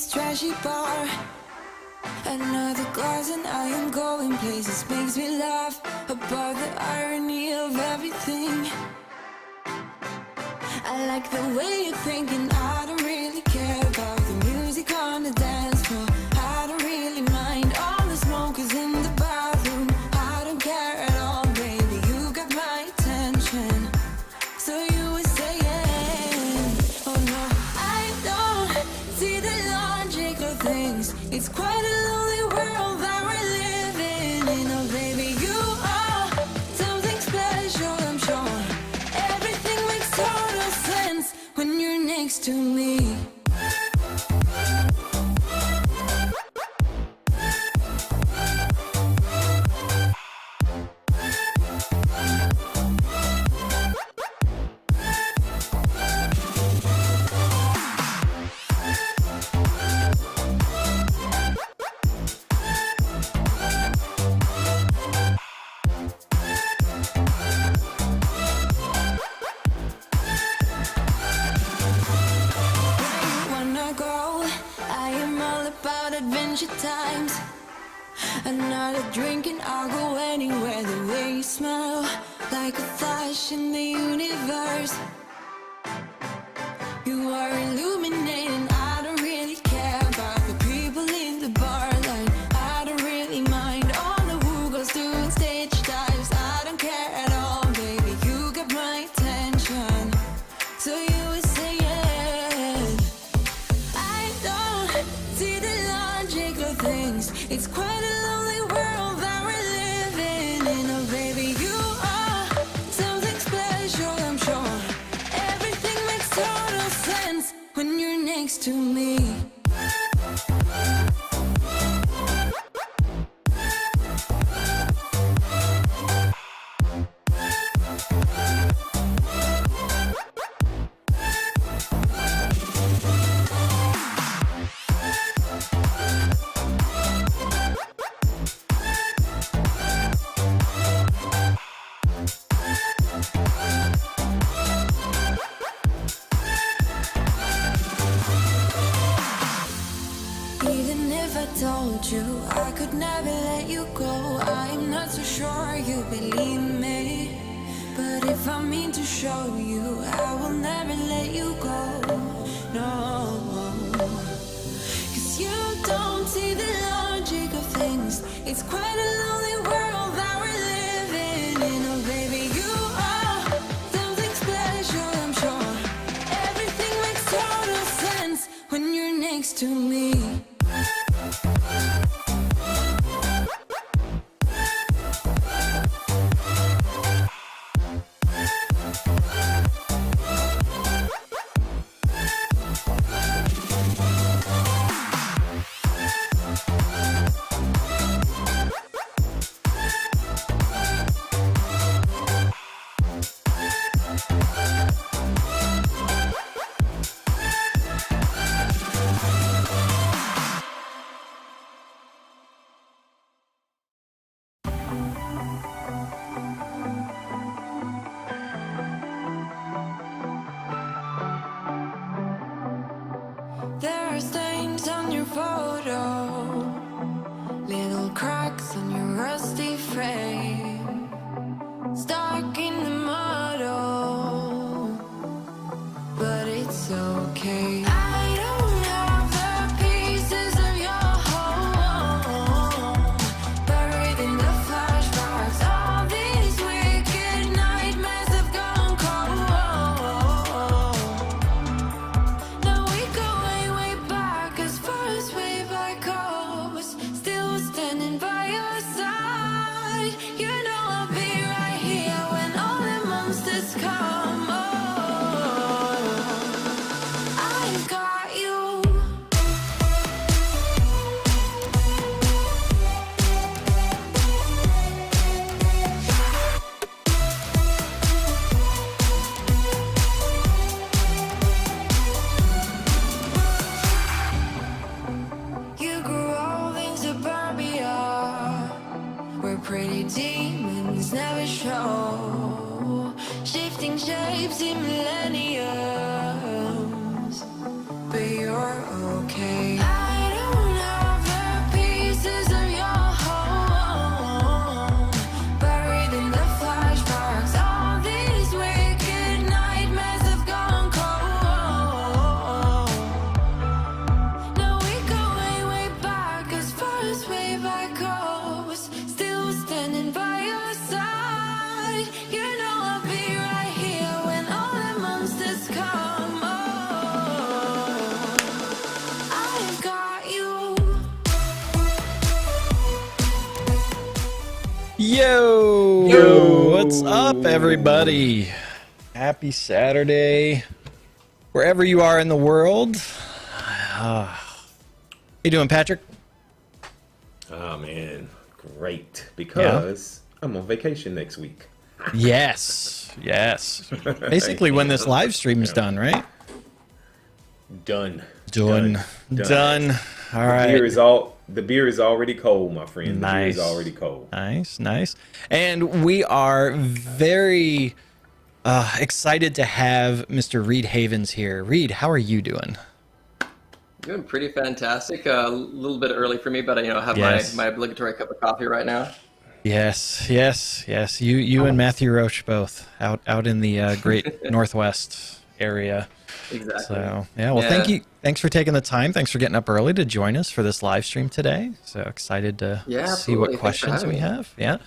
this trashy bar. Another glass and I am going places. Makes me laugh about the irony of everything. I like the way you're thinking. I don't really care about the music on the dance floor. I don't really mind all the smokers in the bathroom. I don't care at all, baby, you got my attention. So you were saying, oh no, I don't see the logic of things. It's quite a lonely world that we're living in. Oh baby, you are something special, I'm sure. Everything makes total sense when you're next to me. Times another drink and I'll go anywhere. The way you smell, like a flash in the universe. You are illuminating. I don't really care about the people in the bar line. I don't really mind all the who goes doing stage dives. I don't care at all, baby, you got my attention. So you were saying, I don't see the logic of things. It's quite a lonely world that we're living in. Oh baby, you are something special, I'm sure. Everything makes total sense when you're next to me. Told you I could never let you go. I'm not so sure you believe me, but if I mean to show you, I will never let you go. No, 'cause you don't see the logic of things. It's quite a lonely world that we're living in. Oh baby, you are something special, I'm sure. Everything makes total sense when you're next to me. There are stains on your photo, little cracks on your rusty frame, stuck in the mud, oh, but it's okay. I don't have the pieces of your home, buried in the flashbacks. All these wicked nightmares have gone cold. Now we go way back, as far as way back goes. Still standing by your side. You know I'll be right here when all the monsters come. Oh, I've got you. You grew old in suburbia, where pretty demons never show, shifting shapes in millenniums, but you're okay. Yo, what's up, everybody? Happy Saturday, wherever you are in the world. How you doing, Patrick? Oh man, great, because I'm on vacation next week. Yes. Basically, when this live stream is done, right? Done. Done. All right. The beer is already cold, my friend. The beer is already cold. Nice. And we are very excited to have Mr. Reid Havens here. Reid, how are you doing? Doing pretty fantastic. A little bit early for me, but I have my obligatory cup of coffee right now. Yes. You and Matthew Roche both out in the great Northwest area. Exactly. So thank you. Thanks for taking the time. Thanks for getting up early to join us for this live stream today. So excited to see what questions we have. Yeah.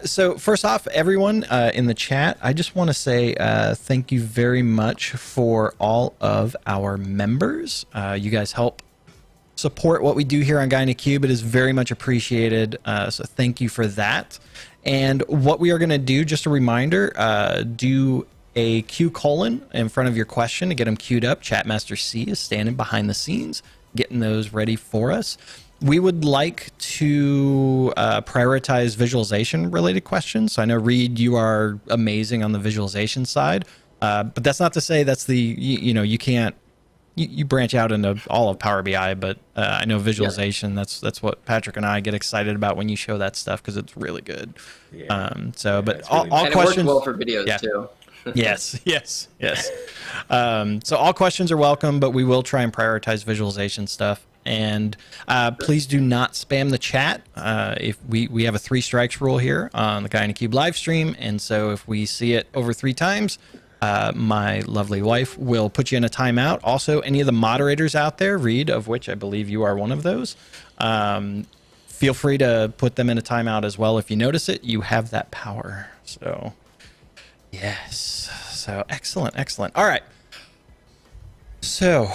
So first off, everyone in the chat, I just want to say thank you very much for all of our members. You guys help support what we do here on Guy in a Cube. It is very much appreciated. So thank you for that. And what we are going to do, just a reminder, do a Q colon in front of your question to get them queued up. Chatmaster C is standing behind the scenes, getting those ready for us. We would like to prioritize visualization related questions. So I know, Reid, you are amazing on the visualization side, but that's not to say that's you can't, you branch out into all of Power BI, but I know visualization, that's what Patrick and I get excited about when you show that stuff, because it's really good. But all and questions. It works well for videos too. Yes. So all questions are welcome, but we will try and prioritize visualization stuff. And please do not spam the chat. If we have a 3 strikes rule here on the Guy in a Cube live stream, and so if we see it over 3 times, my lovely wife will put you in a timeout. Also, any of the moderators out there, Reid, of which I believe you are one of those, feel free to put them in a timeout as well. If you notice it, you have that power. So yes. So excellent. All right. So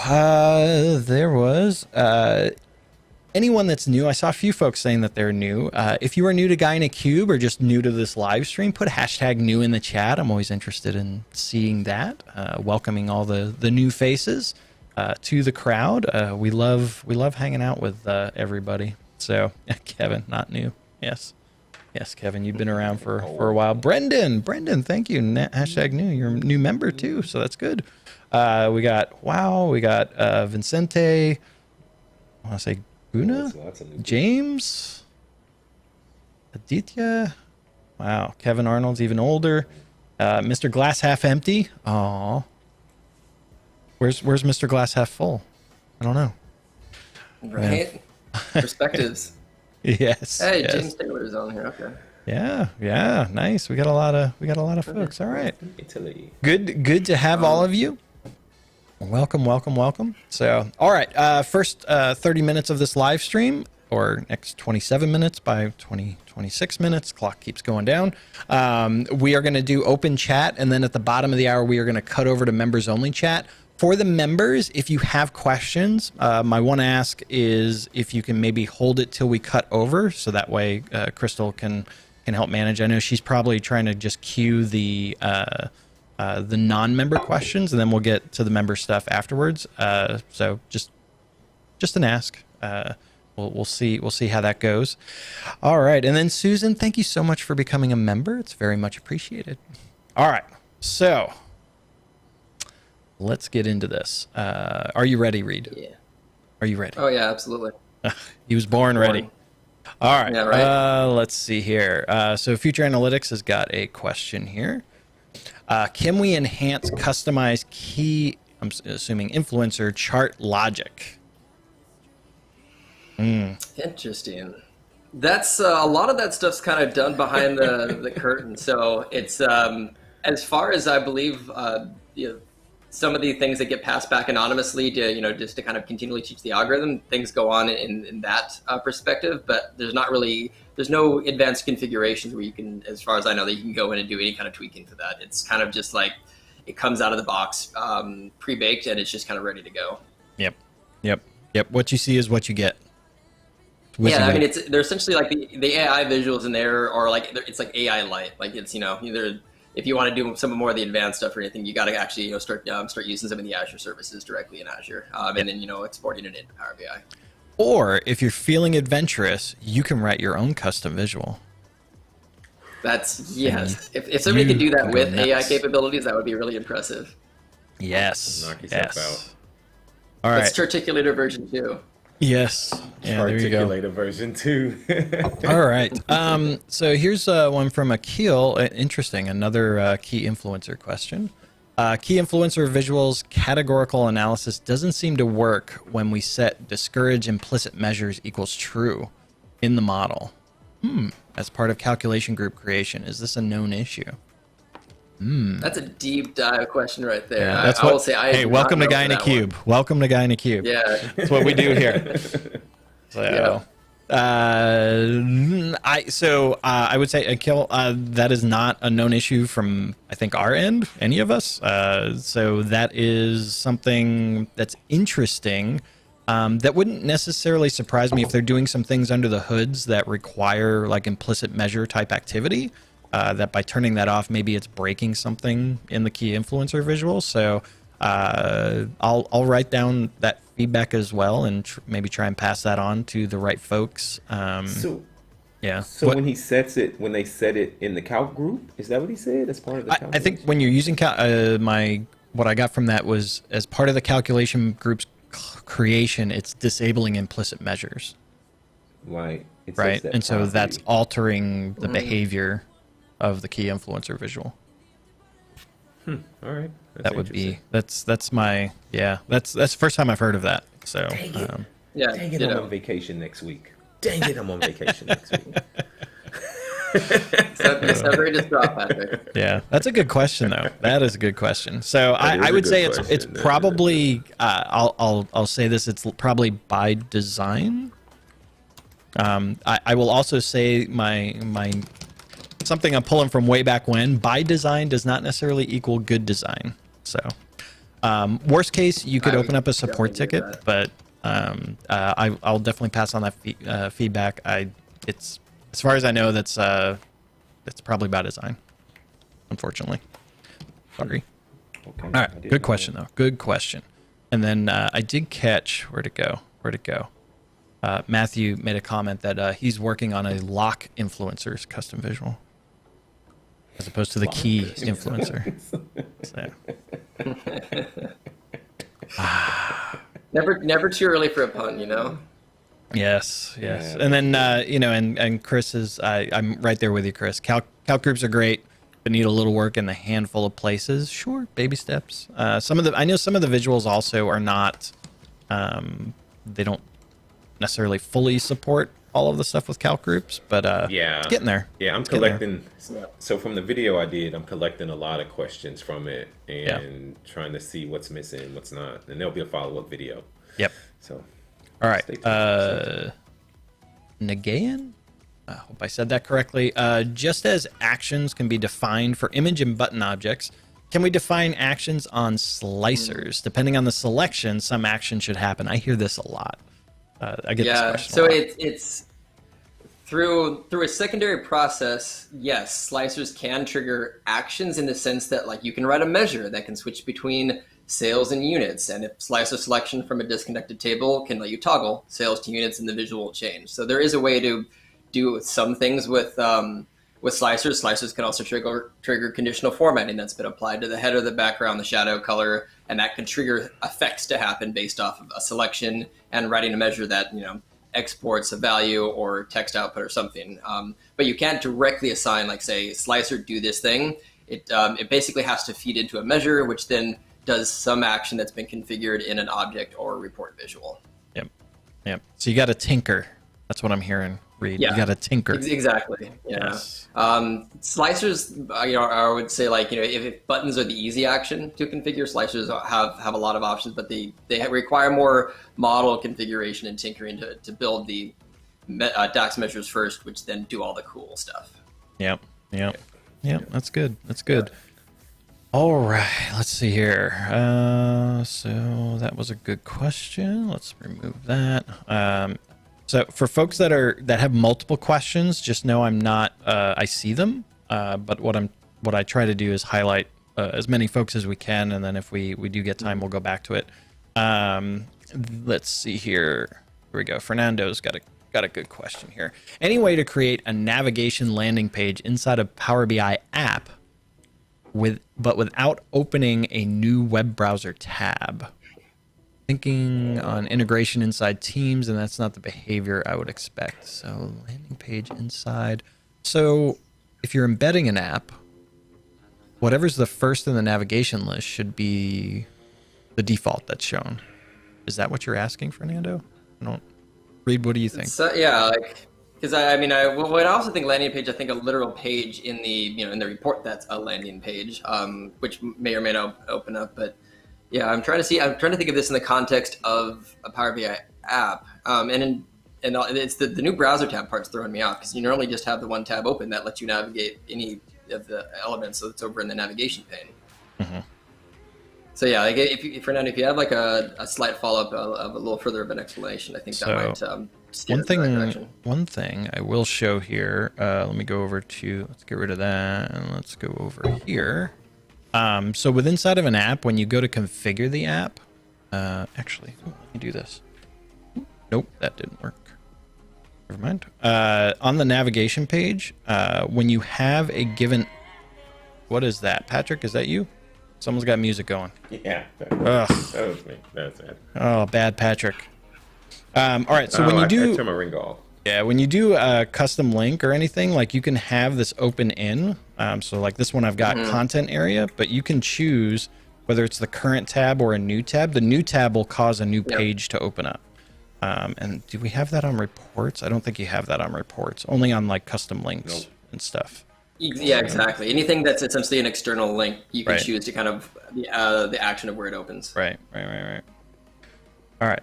there was anyone that's new. I saw a few folks saying that they're new. If you are new to Guy in a Cube or just new to this live stream, put hashtag new in the chat. I'm always interested in seeing that. Welcoming all the new faces to the crowd. We love hanging out with everybody. So Kevin, not new. Yes, Kevin, you've been around for a while. Brendan, thank you. Hashtag new. You're a new member too, so that's good. We got Vincente. I want to say Guna, James, Aditya. Wow, Kevin Arnold's even older. Mr. Glass Half Empty. Aw. Where's Mr. Glass Half Full? I don't know. Right. Perspectives. Yes. Hey, yes. James Taylor's on here. Okay. Yeah, nice. We got a lot of folks. All right. Good to have all of you. Welcome. So, all right. First 30 minutes of this live stream, or next 27 minutes by 26 minutes. Clock keeps going down. We are going to do open chat, and then at the bottom of the hour, we are going to cut over to members only chat. For the members, if you have questions, my one ask is if you can maybe hold it till we cut over, so that way Crystal can help manage. I know she's probably trying to just queue the non-member questions, and then we'll get to the member stuff afterwards. So just an ask. We'll see how that goes. All right, and then Susan, thank you so much for becoming a member. It's very much appreciated. All right, so let's get into this. Are you ready, Reid? Yeah. Are you ready? Oh yeah, absolutely. He was born ready. All right. Yeah, right. Let's see here. So Future Analytics has got a question here. Can we enhance customized key, I'm assuming influencer chart logic? Interesting. That's a lot of that stuff's kind of done behind the curtain. So it's as far as I believe, some of the things that get passed back anonymously to just to kind of continually teach the algorithm, things go on in that perspective. But there's no advanced configurations where you can, as far as I know, that you can go in and do any kind of tweaking for that. It's kind of just like it comes out of the box pre-baked, and it's just kind of ready to go. Yep. What you see is what you get. Yeah, I mean, they're essentially like the AI visuals in there are like, it's like AI light. Like it's, either if you want to do some more of the advanced stuff or anything, you got to actually, start using some of the Azure services directly in Azure, and then, exporting it into Power BI. Or if you're feeling adventurous, you can write your own custom visual. That's, yes. If somebody could do that with AI capabilities, that would be really impressive. Yes. Knock yourself out. All right. It's Articulator version 2. Yes. Yeah, there you go. Articulator version 2. All right. So here's one from Akil. Interesting. Another key influencer question. Key influencer visuals categorical analysis doesn't seem to work when we set discourage implicit measures equals true in the model. As part of calculation group creation. Is this a known issue? That's a deep dive question right there. Yeah, I will say, hey, welcome to Guy in a Cube. One. Welcome to Guy in a Cube. Yeah, that's what we do here. So, I would say, Akil, that is not a known issue from I think our end, any of us. So that is something that's interesting. That wouldn't necessarily surprise me if they're doing some things under the hoods that require like implicit measure type activity. That by turning that off, maybe it's breaking something in the key influencer visual. So I'll write down that feedback as well and maybe try and pass that on to the right folks. So when they set it in the calc group, is that what he said? As part of the I think when you're using what I got from that was as part of the calculation group's creation, it's disabling implicit measures. Right. And so that's altering the behavior of the key influencer visual. All right. That would be that's the first time I've heard of that. So Dang it, I'm on vacation next week. Dang it, I'm on vacation next week. December just dropped, Patrick. Yeah, that's a good question though. That is a good question. So I would say it's probably I'll say this, it's probably by design. I will also say my something I'm pulling from way back when. By design does not necessarily equal good design. So worst case, you could open up a support ticket, but I'll definitely pass on that feedback. It's as far as I know, that's probably by design. Unfortunately, sorry. Okay. All right, good question though. Good question. And then I did catch where'd it go? Matthew made a comment that he's working on a lock influencers custom visual as opposed to the key influencer. Never too early for a pun, Yes. Yeah, and then and Chris is I'm right there with you, Chris. Calc groups are great, but need a little work in the handful of places. Sure, baby steps. I know some of the visuals also are not. They don't necessarily fully support all of the stuff with calc groups, but it's getting there. Yeah, I'm collecting. So from the video I did, I'm collecting a lot of questions from it and trying to see what's missing, what's not, and there'll be a follow-up video. Yep. So, all right. Nagayan? I hope I said that correctly. Just as actions can be defined for image and button objects, can we define actions on slicers? Depending on the selection, some action should happen. I hear this a lot. I get this question so a lot. it's through a secondary process. Yes, slicers can trigger actions in the sense that like you can write a measure that can switch between sales and units, and if slicer selection from a disconnected table can let you toggle sales to units, and the visual will change. So there is a way to do some things with slicers. Slicers can also trigger conditional formatting that's been applied to the header, the background, the shadow color, and that can trigger effects to happen based off of a selection and writing a measure that exports a value or text output or something. But you can't directly assign, like say, slicer do this thing. It basically has to feed into a measure, which then does some action that's been configured in an object or a report visual. Yep. So you got to tinker. That's what I'm hearing, Reid. Yeah. You got to tinker. Exactly. Yeah. Yes. Slicers, I would say if buttons are the easy action to configure, slicers have a lot of options, but they require more model configuration and tinkering to build the DAX measures first, which then do all the cool stuff. Yep. That's good. All right, let's see here. So that was a good question. Let's remove that. So for folks that have multiple questions, just know I'm not. I see them, but what I try to do is highlight as many folks as we can, and then if we do get time, we'll go back to it. Let's see here. Here we go. Fernando's got a good question here. Any way to create a navigation landing page inside a Power BI app but without opening a new web browser tab? Thinking on integration inside Teams, and that's not the behavior I would expect. So landing page inside. So if you're embedding an app, whatever's the first in the navigation list should be the default that's shown. Is that what you're asking, Fernando? I don't. Reid, what do you think? So, yeah, like, because what I also think landing page, I think a literal page in the in the report that's a landing page, which may or may not open up. But yeah, I'm trying to think of this in the context of a Power BI app, and it's the new browser tab part's throwing me off, because you normally just have the one tab open that lets you navigate any of the elements that's over in the navigation pane. Mm-hmm. So yeah, like Fernando, if you have like a slight follow-up of a little further of an explanation, I think that might steer us in the right direction. One thing I will show here, let me go over to, let's get rid of that, and let's go over here. So with inside of an app, when you go to configure the app, actually, let me do this. Nope, that didn't work. Never mind. On the navigation page, when you have a given, what is that? Patrick, is that you? Someone's got music going. Yeah, that was me. That's it. Oh, bad Patrick. All right, so when you do, I turn my ring off. Yeah, when you do a custom link or anything, like you can have this open in. So like this one, I've got content area, but you can choose whether it's the current tab or a new tab. The new tab will cause a new page to open up. And do we have that on reports? I don't think you have that on reports. Only on like custom links and stuff. Yeah, exactly. Anything that's essentially an external link, you can choose to kind of the action of where it opens. Right. All right.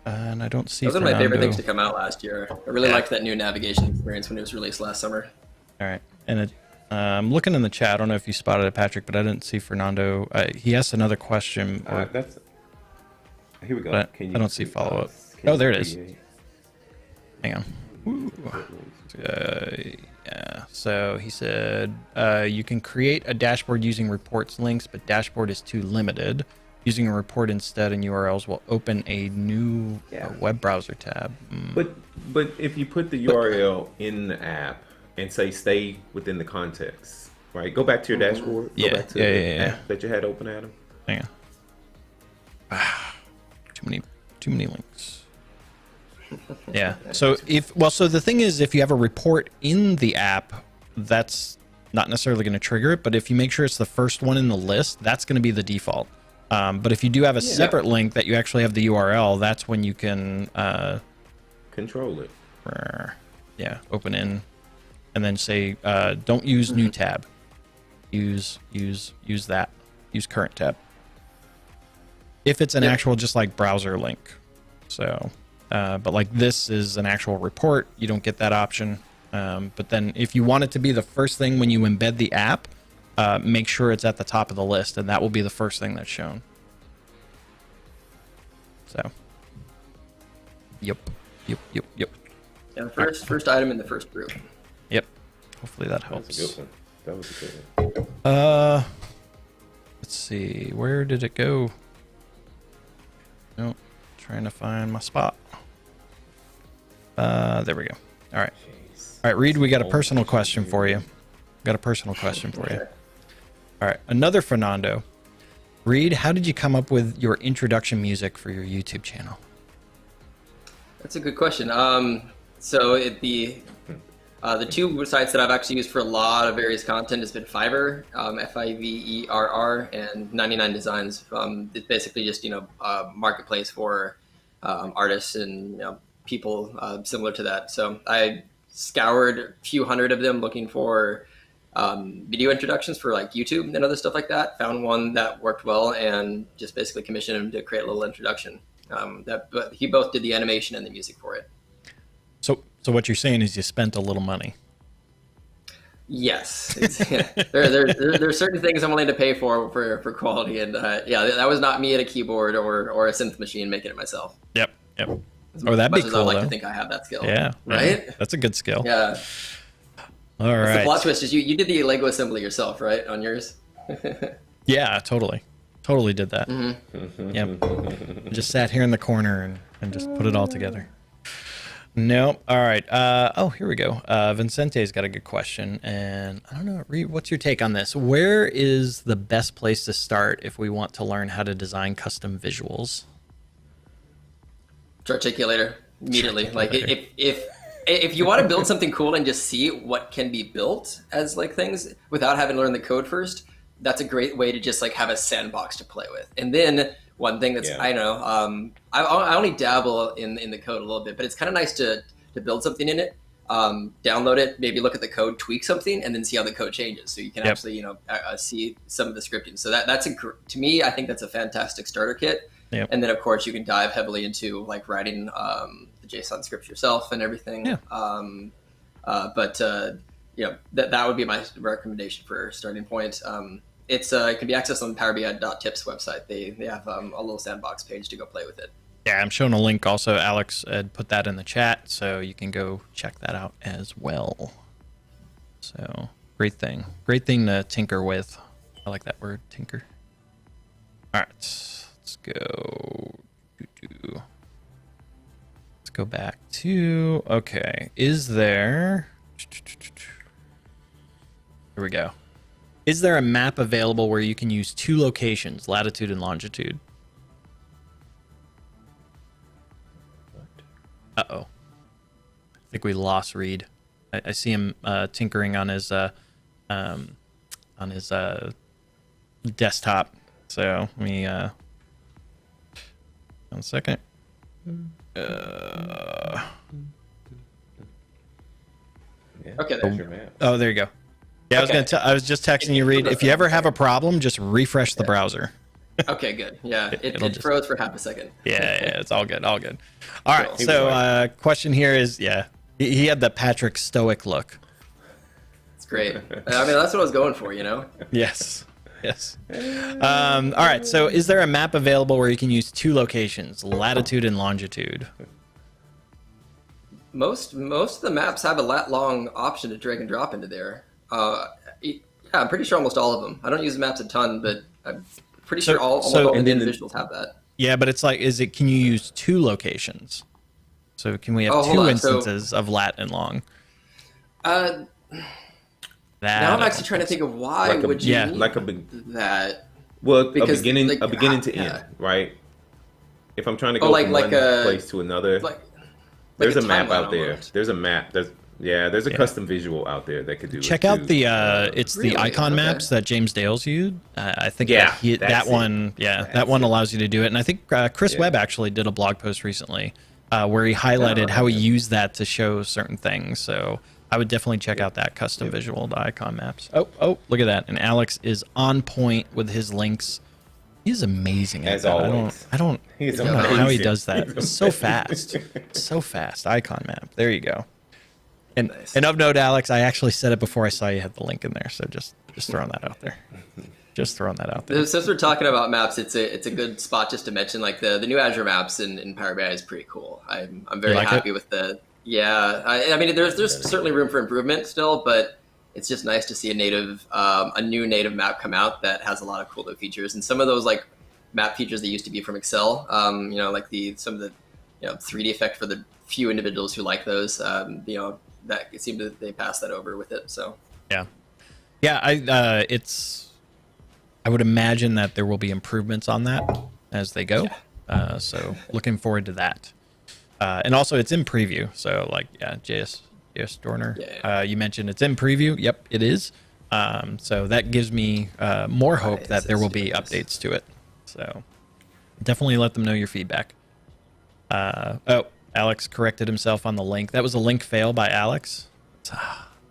And I don't see. Those are my favorite things to come out last year. I really liked that new navigation experience when it was released last summer. All right. And I'm looking in the chat. I don't know if you spotted it, Patrick, but I didn't see Fernando. He asked another question. Here we go. I don't see follow up. Oh, there it is. Hang on. Yeah. So he said you can create a dashboard using reports links, but dashboard is too limited. Using a report instead and URLs will open a new web browser tab. But if you put the URL in the app and say stay within the context, right? Go back to your dashboard. Go back to the app that you had open, Adam. Hang on. Too many links. Yeah. So so the thing is, if you have a report in the app, that's not necessarily going to trigger it. But if you make sure it's the first one in the list, that's going to be the default. But if you do have a separate link that you actually have the URL, that's when you can control it. Yeah, open in, and then say don't use new tab. Use that. Use current tab. If it's an actual just like browser link. So, but like this is an actual report, you don't get that option. But then if you want it to be the first thing when you embed the app, make sure it's at the top of the list, and that will be the first thing that's shown. So, yep. Yeah, first item in the first group. Yep. Hopefully that helps. That was a good one. That was a good one. Let's see. Where did it go? Nope. Trying to find my spot. There we go. All right. All right, Reid, we got a personal question for you. All right, another Fernando. Reid, how did you come up with your introduction music for your YouTube channel? That's a good question. So the two sites that I've actually used for a lot of various content has been Fiverr, Fiverr, and 99 Designs. It's basically just a marketplace for artists and people similar to that. So I scoured a few hundred of them looking for video introductions for like YouTube and other stuff like that. Found one that worked well and just basically commissioned him to create a little introduction. But he both did the animation and the music for it. So what you're saying is you spent a little money. Yes, there are certain things I'm willing to pay for quality, and that was not me at a keyboard or a synth machine making it myself. Yep. Yep. As Oh, that'd much be as cool, I like though. to think I have that skill. Yeah. Right? Yeah, that's a good skill. Yeah. All The right. plot twist is you did the Lego assembly yourself, right? On yours? Yeah, totally. Totally did that. Yep. Just sat here in the corner and just put it all together. Nope. All right. Oh, here we go. Vincente's got a good question. And I don't know, Reid, what's your take on this? Where is the best place to start if we want to learn how to design custom visuals? Articulator immediately. Like if you want to build something cool and just see what can be built as like things without having to learn the code first, that's a great way to just like have a sandbox to play with. And then one thing that's I don't know, I only dabble in the code a little bit, but it's kind of nice to build something in it, download it, maybe look at the code, tweak something, and then see how the code changes. So you can actually see some of the scripting. So that's to me, I think that's a fantastic starter kit. Yep. And then of course you can dive heavily into like writing the JSON scripts yourself and everything. Yeah. That would be my recommendation for starting point. It can be accessed on the PowerBI.tips website. They have a little sandbox page to go play with it. Yeah, I'm showing a link also. Alex had put that in the chat, so you can go check that out as well. So great thing to tinker with. I like that word, tinker. All right, let's go. Let's go back to, okay. Is there, here we go. Is there a map available where you can use two locations, latitude and longitude? Uh-oh. I think we lost Reid. I see him tinkering on his desktop. So let me 1 second. Okay, there's your map. Oh, there you go. Yeah, Okay. I was just texting you, Reid. If you ever have a problem, just refresh the browser. Okay, good. Yeah, it just froze for half a second. Yeah, it's all good, all good. All right, Cool. so question here is, he had the Patrick Stoic look. It's great. I mean, that's what I was going for, you know? Yes. All right, so is there a map available where you can use two locations, latitude and longitude? Most of the maps have a lat long option to drag and drop into there. Yeah, I'm pretty sure almost all of them. I don't use the maps a ton, but I'm pretty sure almost all the individuals have that. Yeah, but it's like, can you use two locations? So can we have two instances of lat and long? Now I'm actually trying to think of why would you need that? Well, because, a beginning to end, right? If I'm trying to go from one place to another, there's a map out there. Almost. There's a map. There's a custom visual out there that could do it. Check out the the icon maps that James Dales used. I think that one allows you to do it. And I think Chris Webb actually did a blog post recently where he highlighted how he used that to show certain things. So I would definitely check out that custom visual, the icon maps. Oh, look at that. And Alex is on point with his links. He's amazing at that. Always. I don't know how he does that. It's so fast. So fast. Icon map. There you go. And of note, Alex, I actually said it before I saw you had the link in there. So just throwing that out there. Just throwing that out there. Since we're talking about maps, it's a good spot just to mention like the new Azure maps in Power BI is pretty cool. I'm very happy with the. Yeah, I mean, there's certainly room for improvement still, but it's just nice to see a new native map come out that has a lot of cool new features. And some of those like map features that used to be from Excel, like some of the 3D effect for the few individuals who like those, that it seemed that they passed that over with it. So I would imagine that there will be improvements on that as they go. So looking forward to that. And also it's in preview. So JS Dorner, you mentioned it's in preview. Yep, it is. So that gives me more hope that there will be updates to it. So definitely let them know your feedback. Alex corrected himself on the link. That was a link fail by Alex.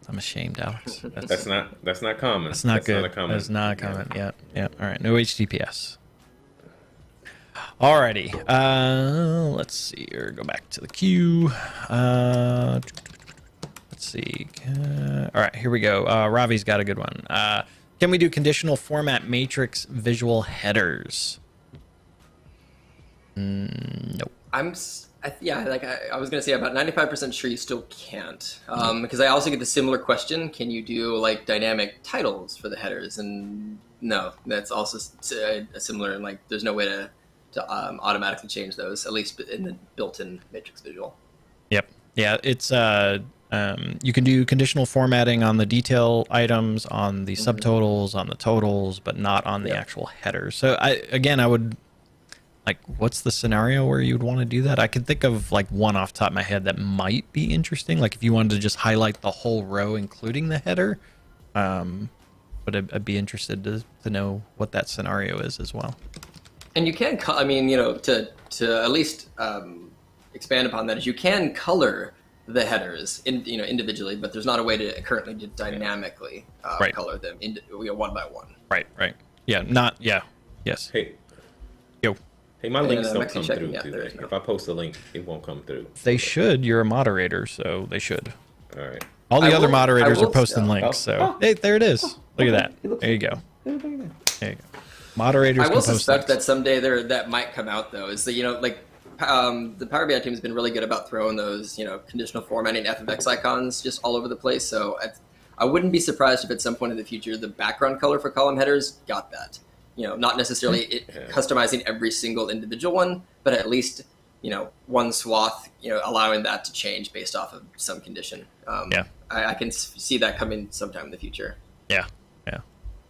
I'm ashamed, Alex. That's not common. That's not good. Not a comment. That's not a comment. Yeah. All right. No HTTPS. Alrighty. Let's see here. Go back to the queue. Let's see. All right. Here we go. Ravi's got a good one. Can we do conditional format matrix visual headers? Nope. I was going to say about 95% sure you still can't. Because I also get the similar question, can you do like dynamic titles for the headers? And no, that's also a similar, like there's no way to automatically change those, at least in the built-in matrix visual. Yep. Yeah, it's you can do conditional formatting on the detail items, on the subtotals, on the totals, but not on the actual headers. So I would, like, what's the scenario where you'd want to do that? I could think of like one off the top of my head that might be interesting. Like if you wanted to just highlight the whole row, including the header. But I'd be interested to know what that scenario is as well. And you can, I mean, to at least expand upon that, is you can color the headers individually, but there's not a way to currently dynamically color them one by one. Right. Yeah. Yes. Hey. Yo. Hey, my links don't come through today. If I post a link, it won't come through. They should. You're a moderator, so they should. All right. All the other moderators are posting links, so hey, there it is. Look at that. There you go. There you go. Moderators. I will suspect that someday that might come out though. Is that the Power BI team has been really good about throwing those conditional formatting FFX icons just all over the place. So I wouldn't be surprised if at some point in the future the background color for column headers got that. Not necessarily customizing every single individual one, but at least one swath, allowing that to change based off of some condition. I can see that coming sometime in the future. Yeah.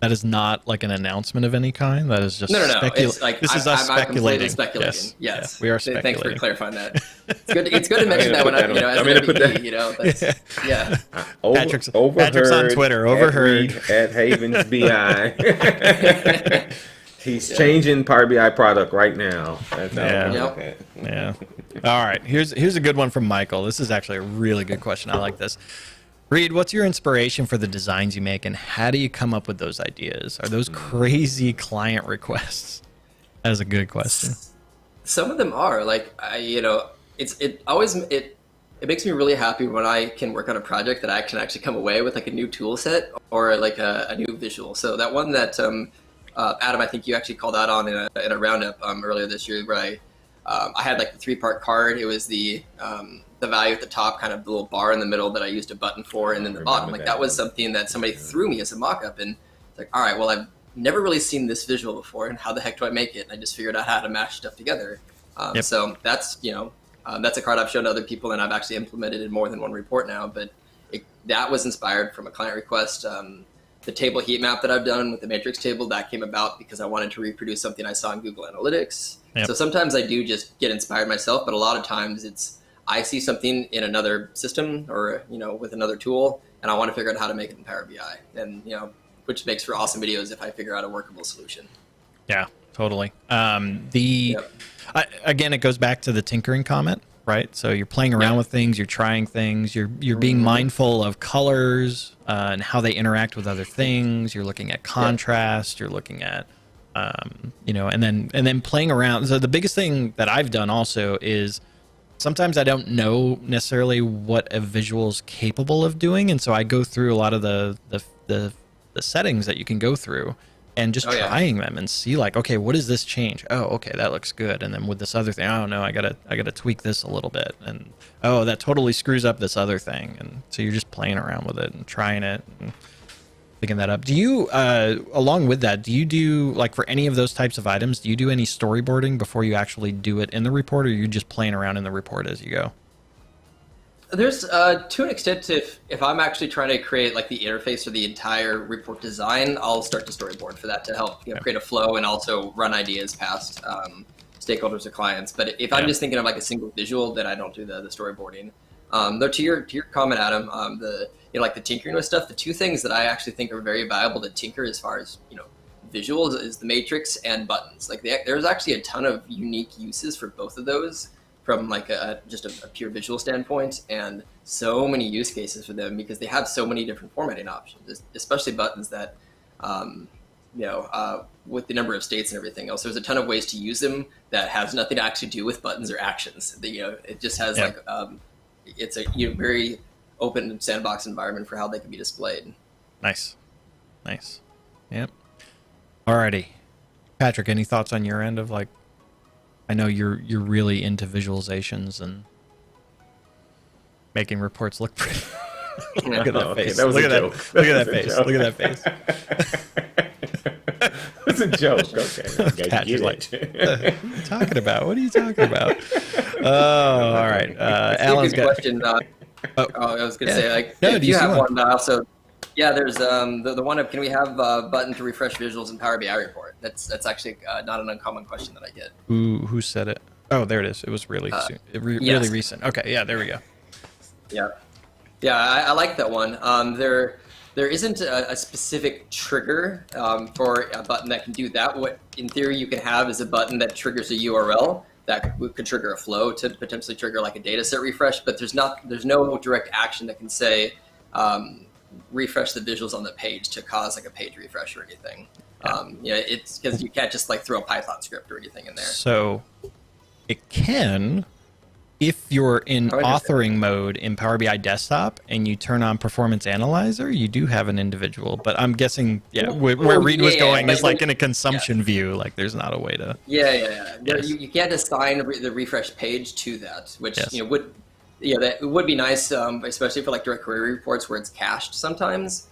That is not like an announcement of any kind. That is just no. It's like this is us speculating. Yes. Yeah, we are speculating. Thanks for clarifying that. It's good to mention that when as an MVP, that's Patrick's on Twitter. Overheard at Havens BI. He's changing Power BI product right now. Yeah. All right. Here's a good one from Michael. This is actually a really good question. I like this. Reid, what's your inspiration for the designs you make, and how do you come up with those ideas? Are those crazy client requests? That is a good question. Some of them are it makes me really happy when I can work on a project that I can actually come away with like a new tool set or like a new visual. So that one that Adam, I think you actually called out on in a roundup earlier this year, where I had like the 3-part card. It was the value at the top, kind of the little bar in the middle that I used a button for, and then the bottom. Like that was something that somebody threw me as a mock-up, and it's like, all right, well, I've never really seen this visual before, and how the heck do I make it? And I just figured out how to mash stuff together. So that's that's a card I've shown to other people, and I've actually implemented in more than one report now. But that was inspired from a client request. The table heat map that I've done with the matrix table, that came about because I wanted to reproduce something I saw in Google Analytics. So sometimes I do just get inspired myself, but a lot of times I see something in another system or with another tool, and I want to figure out how to make it in Power BI, and which makes for awesome videos if I figure out a workable solution. Yeah, totally. Again, it goes back to the tinkering comment, right? So you're playing around with things, you're trying things, you're being mindful of colors and how they interact with other things. You're looking at contrast. You're looking at and then playing around. So the biggest thing that I've done also is sometimes I don't know necessarily what a visual is capable of doing, and so I go through a lot of the settings that you can go through and just trying them and see like, okay, what does this change? Oh, okay, that looks good. And then with this other thing, oh no, I gotta tweak this a little bit, and oh, that totally screws up this other thing. And so you're just playing around with it and trying it and picking that up. Do you along with that, do you do, like, for any of those types of items, do you do any storyboarding before you actually do it in the report, or are you just playing around in the report as you go? There's to an extent, if I'm actually trying to create like the interface or the entire report design, I'll start to storyboard for that to help create a flow and also run ideas past stakeholders or clients. But if I'm just thinking of like a single visual, then I don't do the storyboarding. Though to your comment, Adam, like the tinkering with stuff, the two things that I actually think are very valuable to tinker as far as visuals is the matrix and buttons. Like there's actually a ton of unique uses for both of those from like just a pure visual standpoint, and so many use cases for them because they have so many different formatting options, especially buttons that with the number of states and everything else, there's a ton of ways to use them that has nothing to actually do with buttons or actions. It just has it's a very open sandbox environment for how they can be displayed. Nice. Yep. Alrighty, Patrick, any thoughts on your end of like I know you're really into visualizations and making reports look pretty. Look at that face. That was Look a at joke. that. Look at that face. Look at that face. It's a joke. Okay. Pat is like, what are you talking about? What are you talking about? Oh, all right. Alan's good got question. I was going to say, like, No, if do you you see have one? one, also, yeah, there's the one of, can we have a button to refresh visuals in Power BI report? That's actually not an uncommon question that I get. Who said it? Oh, there it is. It was really soon. Really yes. recent. Okay, yeah, there we go. Yeah. Yeah, I like that one. There isn't a specific trigger for a button that can do that. What, in theory, you can have is a button that triggers a URL that could trigger a flow to potentially trigger like a data set refresh, but there's no direct action that can say refresh the visuals on the page to cause like a page refresh or anything. It's because you can't just like throw a Python script or anything in there. So it can, if you're in authoring mode in Power BI Desktop and you turn on Performance Analyzer, you do have an individual. But I'm guessing, where Reid was going is like in a consumption view. Like there's not a way to. Yeah. Yes. You can't assign the refresh page to that, which Yes. that would be nice, especially for like DirectQuery reports where it's cached sometimes.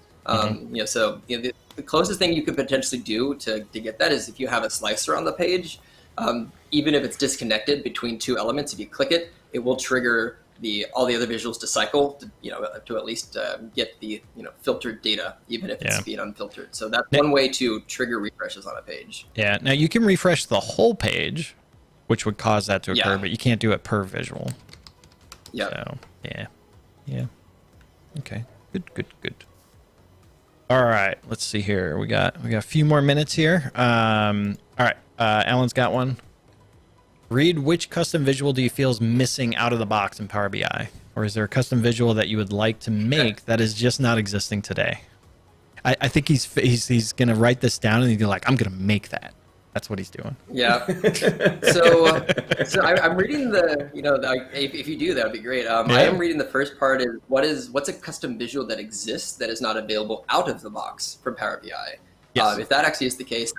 So the closest thing you could potentially do to get that is if you have a slicer on the page. Even if it's disconnected between two elements, if you click it, it will trigger all the other visuals to cycle, to at least get the filtered data, even if it's being unfiltered. So that's one way to trigger refreshes on a page. Yeah. Now you can refresh the whole page, which would cause that to occur, but you can't do it per visual. Yeah. So yeah. Okay. Good. All right. Let's see here. We got a few more minutes here. All right. Alan's got one. Reid, which custom visual do you feel is missing out of the box in Power BI? Or is there a custom visual that you would like to make that is just not existing today? I think he's going to write this down and he's gonna like, I'm going to make that. That's what he's doing. Yeah. So I'm reading if you do, that would be great. I am reading the first part is what's a custom visual that exists that is not available out of the box from Power BI? Yes. If that actually is the case,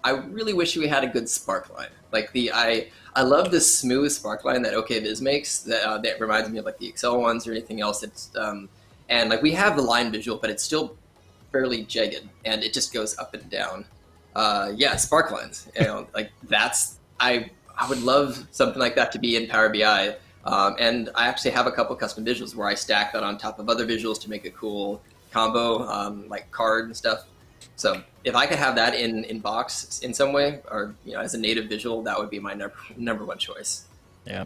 I really wish we had a good sparkline. Like I love this smooth sparkline that OKViz makes that reminds me of like the Excel ones or anything else. It's and like we have the line visual, but it's still fairly jagged and it just goes up and down. Sparklines. Like that's I would love something like that to be in Power BI. And I actually have a couple custom visuals where I stack that on top of other visuals to make a cool combo, like card and stuff. So if I could have that in box in some way, or as a native visual, that would be my number one choice. Yeah,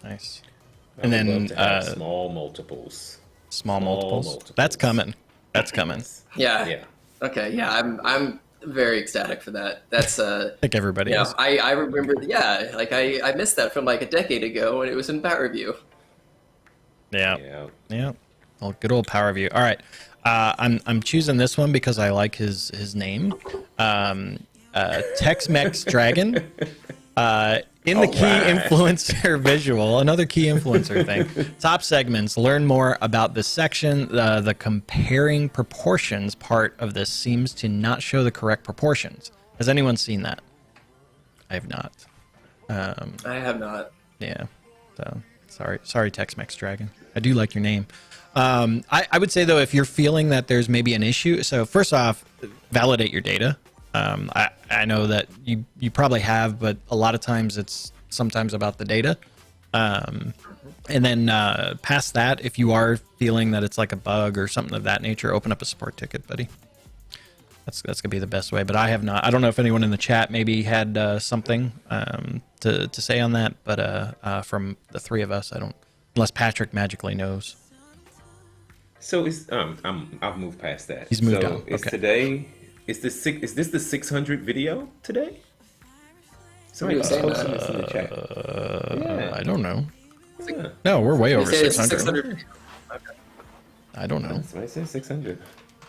nice. And then small multiples. Small multiples. That's coming. Yeah. Okay. Yeah, I'm very ecstatic for that. That's I think everybody is. I remember. Yeah, like I missed that from like a decade ago when it was in Power View. Yeah. Well, good old Power View. All right. I'm choosing this one because I like his name, Tex-Mex Dragon. In the key influencer visual, another key influencer thing. Top segments. Learn more about this section. The comparing proportions part of this seems to not show the correct proportions. Has anyone seen that? I have not. I have not. Yeah. So sorry, Tex-Mex Dragon. I do like your name. I would say though, if you're feeling that there's maybe an issue, so first off, validate your data. I know that you probably have, but a lot of times it's sometimes about the data. And then past that, if you are feeling that it's like a bug or something of that nature, open up a support ticket, buddy. That's gonna be the best way. But I have not. I don't know if anyone in the chat maybe had something to say on that, but from the three of us, I don't. Unless Patrick magically knows. So I've moved past that. He's moved on. Is today? Is this the 600 video today? Somebody was posting this in the chat. I don't know. Yeah. No, we're way over 600. Okay. I don't know. That's what I said. 600.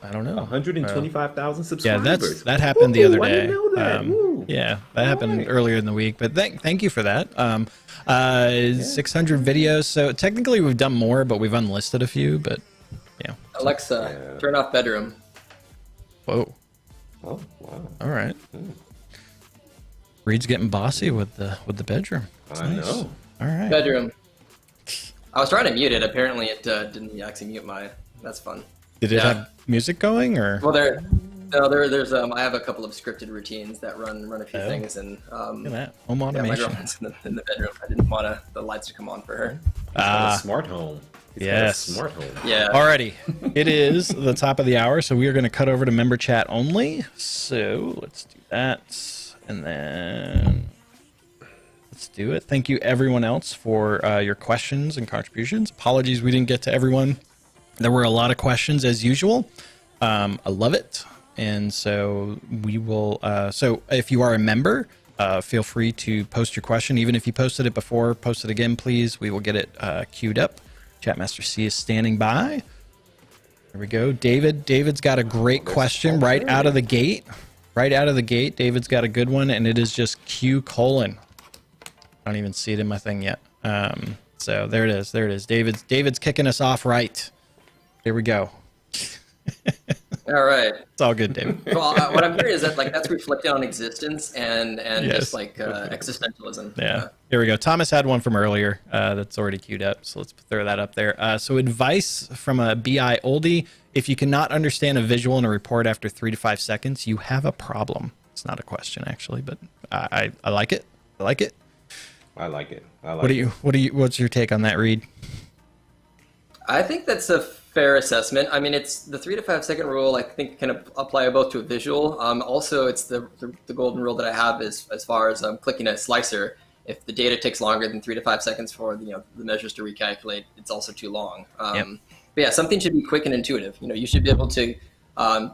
I don't know. 125,000 subscribers. Yeah, that happened the other day. I didn't know that. Yeah, that happened earlier in the week. But thank you for that. 600 videos. So technically we've done more, but we've unlisted a few. But yeah. Alexa, turn off bedroom. Whoa. Oh wow. All right. Reid's getting bossy with the bedroom. That's I nice. know. All right. Bedroom. I was trying to mute it. Apparently, it didn't actually mute my. That's fun. Did it have music going or? Well, there's I have a couple of scripted routines that run a few things, and Look at that. Home yeah, automation. my girlfriend's in the bedroom. I didn't want the lights to come on for her. A smart home. He's got a Yes. smart home. Yeah. Alrighty. It is the top of the hour, so we are going to cut over to member chat only. So let's do that, and then let's do it. Thank you everyone else for your questions and contributions. Apologies we didn't get to everyone. There were a lot of questions as usual. I love it. And so we will, so if you are a member, feel free to post your question. Even if you posted it before, post it again, please. We will get it queued up. Chatmaster C is standing by. There we go. David's got a great question right out of the gate. Right out of the gate, David's got a good one, and it is just Q:. I don't even see it in my thing yet. So there it is. There it is. David's kicking us off right. Here we go. All right. It's all good, David. Well, what I'm hearing is that that's reflecting on existence and Yes. just existentialism. Yeah. Here we go. Thomas had one from earlier that's already queued up, so let's throw that up there. So advice from a BI oldie: if you cannot understand a visual in a report after 3 to 5 seconds, you have a problem. It's not a question actually, but I like it. I like it. I like it. What's your take on that, Reid? I think that's a fair assessment. I mean, it's the 3 to 5 second rule. I think can apply both to a visual. Also, it's the golden rule that I have is as far as clicking a slicer. If the data takes longer than 3 to 5 seconds for the measures to recalculate, it's also too long. Yep. But yeah, something should be quick and intuitive. You should be able to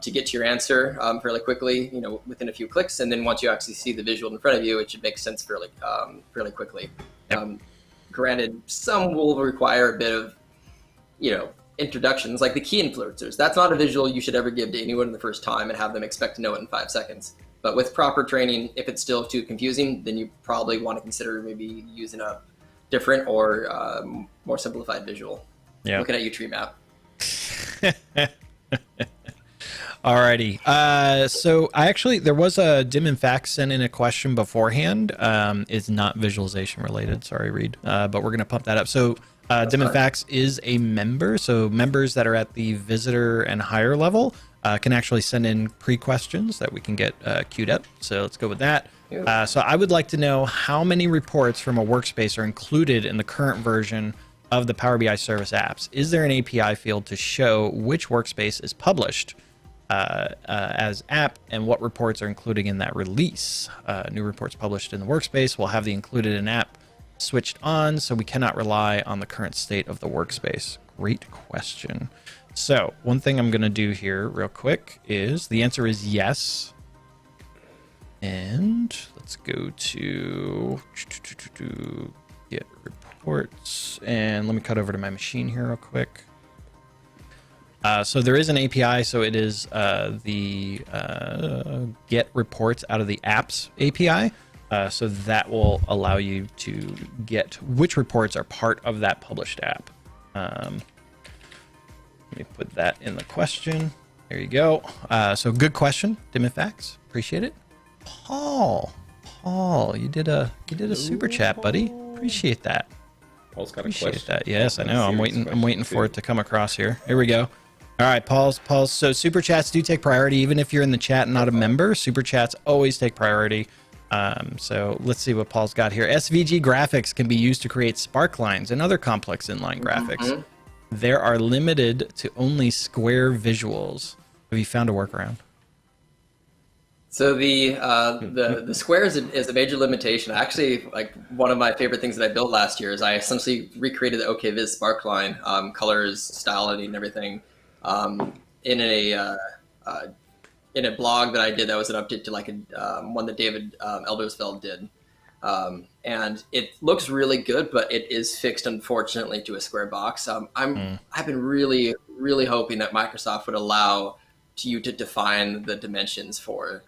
get to your answer fairly quickly. Within a few clicks, and then once you actually see the visual in front of you, it should make sense fairly quickly. Yep. Granted, some will require a bit of introductions, like the key influencers. That's not a visual you should ever give to anyone the first time and have them expect to know it in 5 seconds. But with proper training, if it's still too confusing, then you probably want to consider maybe using a different or more simplified visual. Yeah. Looking at you, tree map. Alrighty. So there was a Dim and Facts sent in a question beforehand. It's not visualization related. Sorry, Reid. But we're going to pump that up. So Dim and Facts is a member. So members that are at the visitor and higher level can actually send in pre-questions that we can get queued up. So let's go with that. So I would like to know how many reports from a workspace are included in the current version of the Power BI service apps. Is there an API field to show which workspace is published as app and what reports are included in that release? New reports published in the workspace will have the included in app switched on, so we cannot rely on the current state of the workspace. Great question. So one thing I'm going to do here real quick is the answer is yes. And let's go to get reports, and let me cut over to my machine here real quick. So there is an API, so it is the get reports out of the apps API. So that will allow you to get which reports are part of that published app. Let me put that in the question. There you go. So good question, Dim and Facts. Appreciate it. Paul, you did a super chat, buddy. Appreciate that. Paul's got a Appreciate question. that. Yes, I know. I'm waiting for it to come across here. Here we go. All right, Paul's. So super chats do take priority, even if you're in the chat and not a member. Super chats always take priority. So let's see what Paul's got here. SVG graphics can be used to create sparklines and other complex inline graphics. There are limited to only square visuals. Have you found a workaround? So the square is a major limitation. Actually, like one of my favorite things that I built last year is I essentially recreated the OKViz sparkline, colors, style editing, and everything, in a blog that I did that was an update to one that David Eldersfeld did. And it looks really good, but it is fixed, unfortunately, to a square box. I've been really, really hoping that Microsoft would allow you to define the dimensions for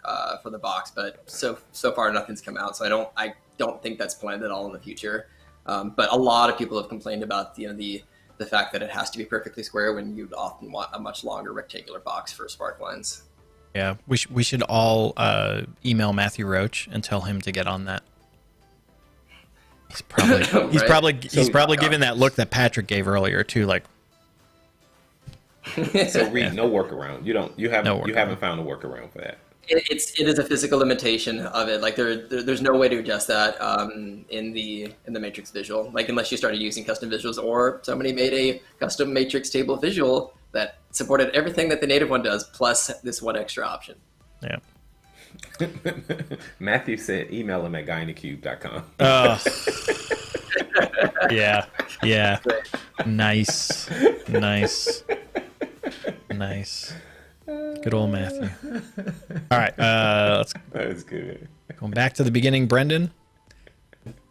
the box, but so far nothing's come out. So I don't think that's planned at all in the future. But a lot of people have complained about the fact that it has to be perfectly square when you'd often want a much longer rectangular box for sparklines. Yeah, we should all email Matthew Roach and tell him to get on that. He's probably Right. giving that look that Patrick gave earlier too, like. So Reid, no workaround. You haven't found a workaround for that. It is a physical limitation of it. Like there's no way to adjust that in the matrix visual. Like unless you started using custom visuals or somebody made a custom matrix table visual that supported everything that the native one does plus this one extra option. Yeah. Matthew said email him at guyinthecube.com. Yeah. Yeah. Nice. Good old Matthew. All right. That's good. Going back to the beginning, Brendan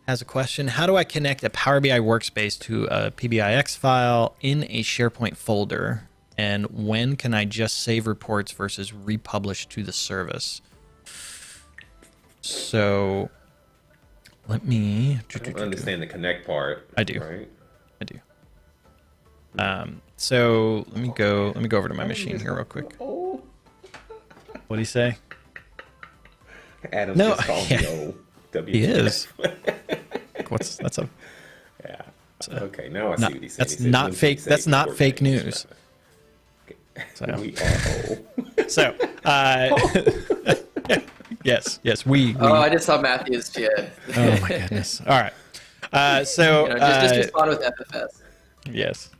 has a question. How do I connect a Power BI workspace to a PBIX file in a SharePoint folder? And when can I just save reports versus republish to the service? So let me understand the connect part. I do. Right? I do. So let me go over to my machine here real quick. What do you say? Adam's just called me old. He is. That's a yeah. Okay, now I see what he's saying. That's not fake. That's not fake news. So. We are old. So, yes, we. Oh, I just saw Matthew's chat. Oh my goodness! All right, so just respond with FFS. Yes.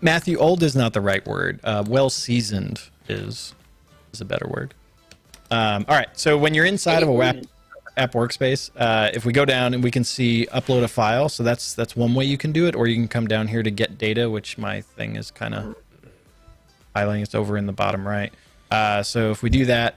Matthew, old is not the right word. Well seasoned is a better word. All right, so when you're inside of a app workspace, if we go down and we can see upload a file, so that's one way you can do it, or you can come down here to get data, which my thing is kind of highlighting. It's over in the bottom right. So if we do that,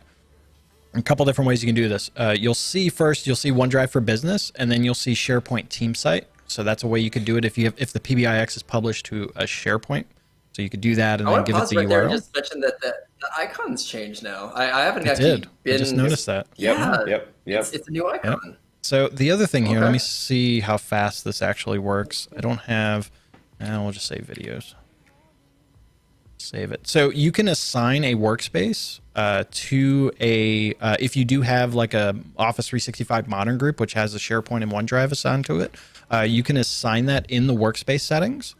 a couple different ways you can do this. You'll see OneDrive for Business, and then you'll see SharePoint Team Site. So that's a way you could do it if the PBIX is published to a SharePoint. So you could do that and then give it the URL. There, just mention that the icons changed now. I haven't actually been. I just noticed that. Yep. It's a new icon. Yep. So the other thing here, let me see how fast this actually works. I don't have. We'll just save videos. Save it. So you can assign a workspace to a if you do have like a Office 365 Modern group, which has a SharePoint and OneDrive assigned to it. You can assign that in the workspace settings.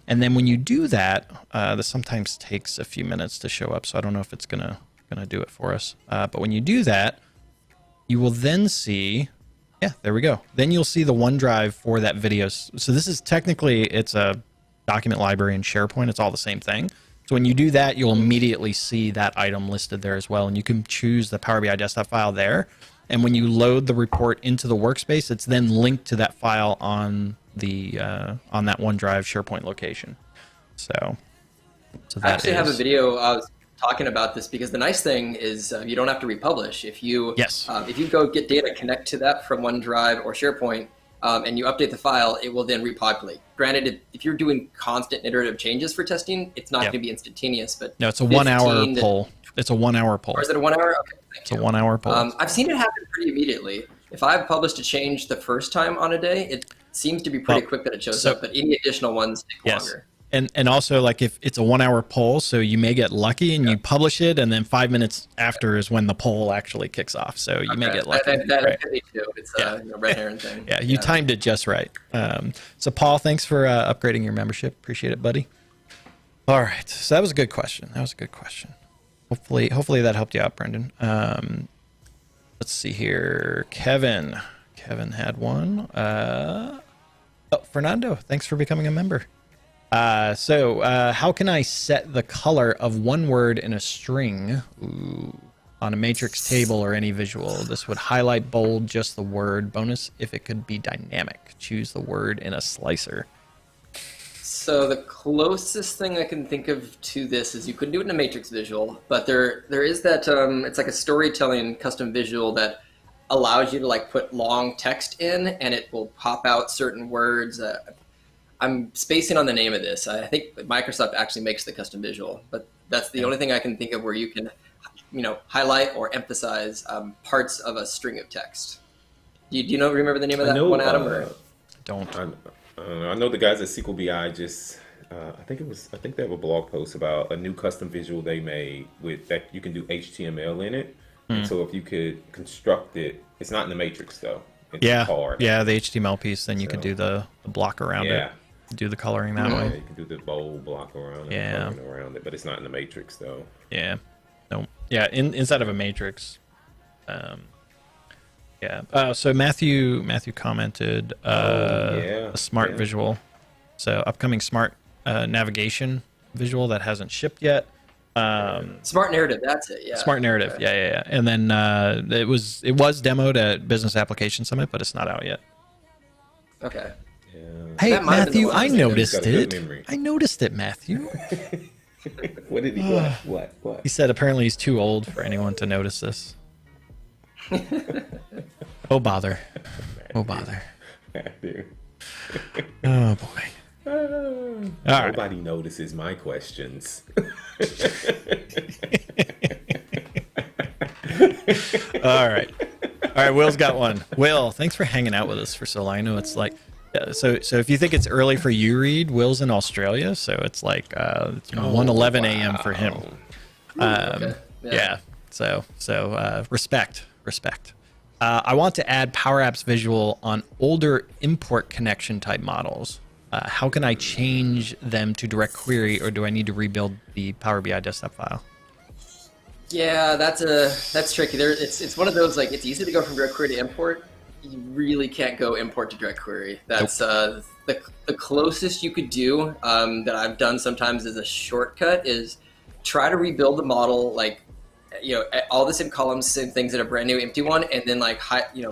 And then when you do that, this sometimes takes a few minutes to show up. So I don't know if it's gonna do it for us. But when you do that, you will then see, there we go. Then you'll see the OneDrive for that video. So this is technically, it's a document library in SharePoint. It's all the same thing. So when you do that, you'll immediately see that item listed there as well. And you can choose the Power BI desktop file there. And when you load the report into the workspace, it's then linked to that file on the on that OneDrive SharePoint location. So that I actually have a video talking about this because the nice thing is you don't have to republish. If you go get data, connect to that from OneDrive or SharePoint, and you update the file, it will then repopulate. Granted, if you're doing constant iterative changes for testing, it's not going to be instantaneous. But no, it's a 1 hour poll. It's a 1 hour poll. Or is it a 1 hour? Okay, it's a 1 hour poll. I've seen it happen pretty immediately. If I've published a change the first time on a day, it seems to be pretty quick that it shows up, but any additional ones take longer. And also, like, if it's a 1 hour poll, so you may get lucky and you publish it, and then 5 minutes after is when the poll actually kicks off. So you may get lucky. That could be too. It's a red herring thing. You timed it just right. So Paul, thanks for upgrading your membership. Appreciate it, buddy. All right. So that was a good question. Hopefully that helped you out, Brendan. Let's see here. Kevin had one. Fernando, thanks for becoming a member. So how can I set the color of one word in a string on a matrix table or any visual? This would highlight bold just the word. Bonus if it could be dynamic. Choose the word in a slicer. So the closest thing I can think of to this is you could do it in a matrix visual, but there is that it's like a storytelling custom visual that allows you to like put long text in, and it will pop out certain words. I'm spacing on the name of this. I think Microsoft actually makes the custom visual, but that's the only thing I can think of where you can, highlight or emphasize parts of a string of text. Do you remember the name of that one, Adam? Don't. I know the guys at SQL BI just I think they have a blog post about a new custom visual they made with that you can do HTML in it. And so if you could construct it, it's not in the matrix though. It's hard. Yeah, the HTML piece, then you could do the block around it. Do the coloring that way. Yeah, you can do the bold block around it, coloring around it, but it's not in the matrix though. Yeah. No. Yeah, inside of a matrix. So Matthew commented a smart visual. So upcoming smart navigation visual that hasn't shipped yet. Smart narrative, that's it. Yeah. Smart narrative. Okay. Yeah. And then it was demoed at Business Application Summit, but it's not out yet. Okay. Yeah. Hey Matthew, I noticed it. I noticed it, Matthew. What did he? What? He said apparently he's too old for anyone to notice this. Oh bother. Oh bother. Oh boy. Nobody notices my questions. All right. Will's got one. Will, thanks for hanging out with us for so long. I know it's like, so if you think it's early for you, Reid, Will's in Australia, so it's like it's 1:11 a.m. for him. Okay. Yeah. So respect. I want to add Power Apps visual on older import connection type models. How can I change them to DirectQuery, or do I need to rebuild the Power BI desktop file? Yeah, that's tricky. It's one of those, like, it's easy to go from DirectQuery to import. You really can't go import to DirectQuery. That's the closest you could do that I've done sometimes as a shortcut is try to rebuild the model, like, all the same columns, same things in a brand new empty one, and then like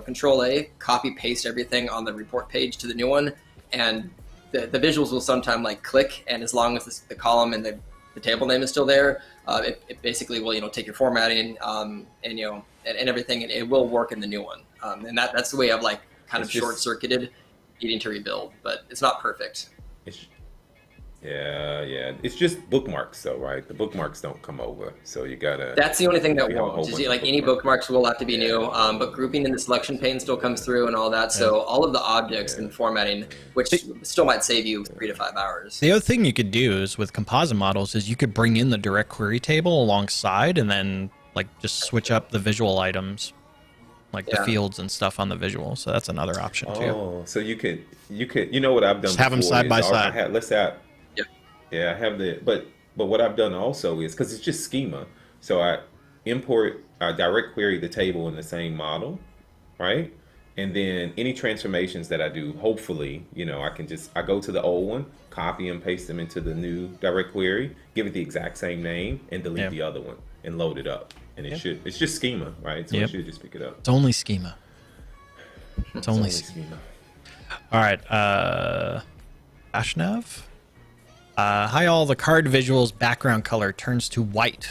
Control A, copy paste everything on the report page to the new one, and the visuals will sometimes like click, and as long as the column and the table name is still there, it basically will take your formatting and everything, and it will work in the new one. And that's the way I've like kind of short-circuited needing to rebuild, but it's not perfect. Yeah. It's just bookmarks though, right? The bookmarks don't come over, so you gotta. That's the only thing that won't. Like any bookmarks will have to be new, but grouping in the selection pane still comes through and all that. So all of the objects and formatting, which still might save you 3 to 5 hours. The other thing you could do is with composite models is you could bring in the DirectQuery table alongside, and then like just switch up the visual items, like the fields and stuff on the visual. So that's another option too. Oh, so you could. You know what I've done? Just have them side by side. Let's have. Yeah, I have but what I've done also is, because it's just schema, so I import DirectQuery the table in the same model, right? And then any transformations that I do, hopefully, I go to the old one, copy and paste them into the new DirectQuery, give it the exact same name, and delete the other one and load it up. And it's just schema, right? So it should just pick it up. It's only schema. It's only schema. All right, Ashnav. Hi all, the card visual's background color turns to white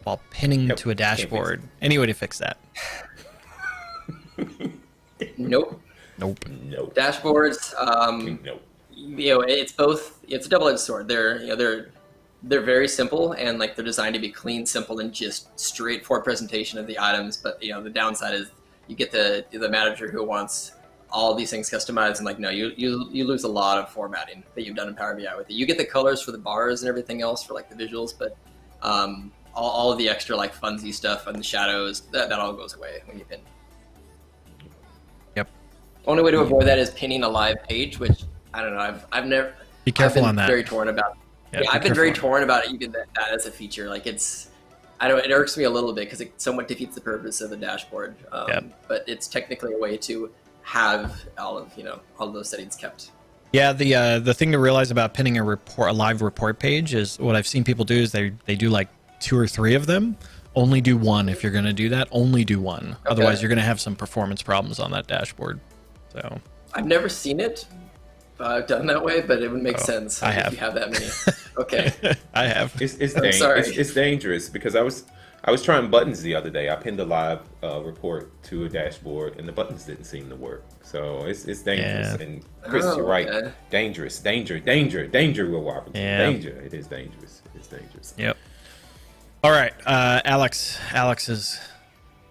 while pinning to a dashboard. Any way to fix that? Nope. Dashboards, nope. It's both, it's a double-edged sword. They're very simple, and like they're designed to be clean, simple, and just straightforward presentation of the items. But the downside is you get the manager who wants all these things customized, and like you lose a lot of formatting that you've done in Power BI with it. You get the colors for the bars and everything else for like the visuals, but all of the extra like funsy stuff and the shadows that all goes away when you pin. Yep. Only way to avoid that is pinning a live page, which I don't know. I've never. Be careful on that. Very torn about. Yeah, I've been very torn about it, even that as a feature. Like I don't. It irks me a little bit because it somewhat defeats the purpose of a dashboard. But it's technically a way to have all of those settings kept. Yeah, the thing to realize about pinning a live report page is what I've seen people do is they do like 2 or 3 of them. Only do one if you're going to do that. Only do one. Okay. Otherwise, you're going to have some performance problems on that dashboard. So I've never seen it done that way, but it would make sense. I have. If you have that many. Okay. I have. It's dangerous because I was trying buttons the other day. I pinned a live report to a dashboard, and the buttons didn't seem to work. So it's dangerous. Yeah. And Chris, you're right. Dangerous. Danger, Will Robinson. Yeah. Danger. It is dangerous. It's dangerous. Yep. All right. Alex has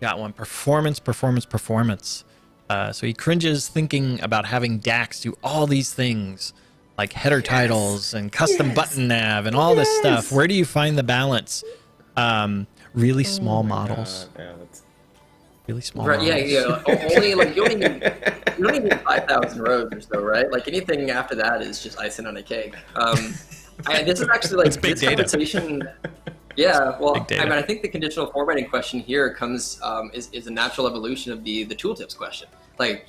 got one. Performance. So he cringes thinking about having DAX do all these things like header titles and custom button nav and all this stuff. Where do you find the balance? Really small models. God, Alex. Really small Right, models. Only like you don't need 5,000 rows or so, right? Like anything after that is just icing on a cake. This is actually like It's big this data. conversation. Yeah, well, Big data. I mean, I think the conditional formatting question here comes is a natural evolution of the tooltips question. Like,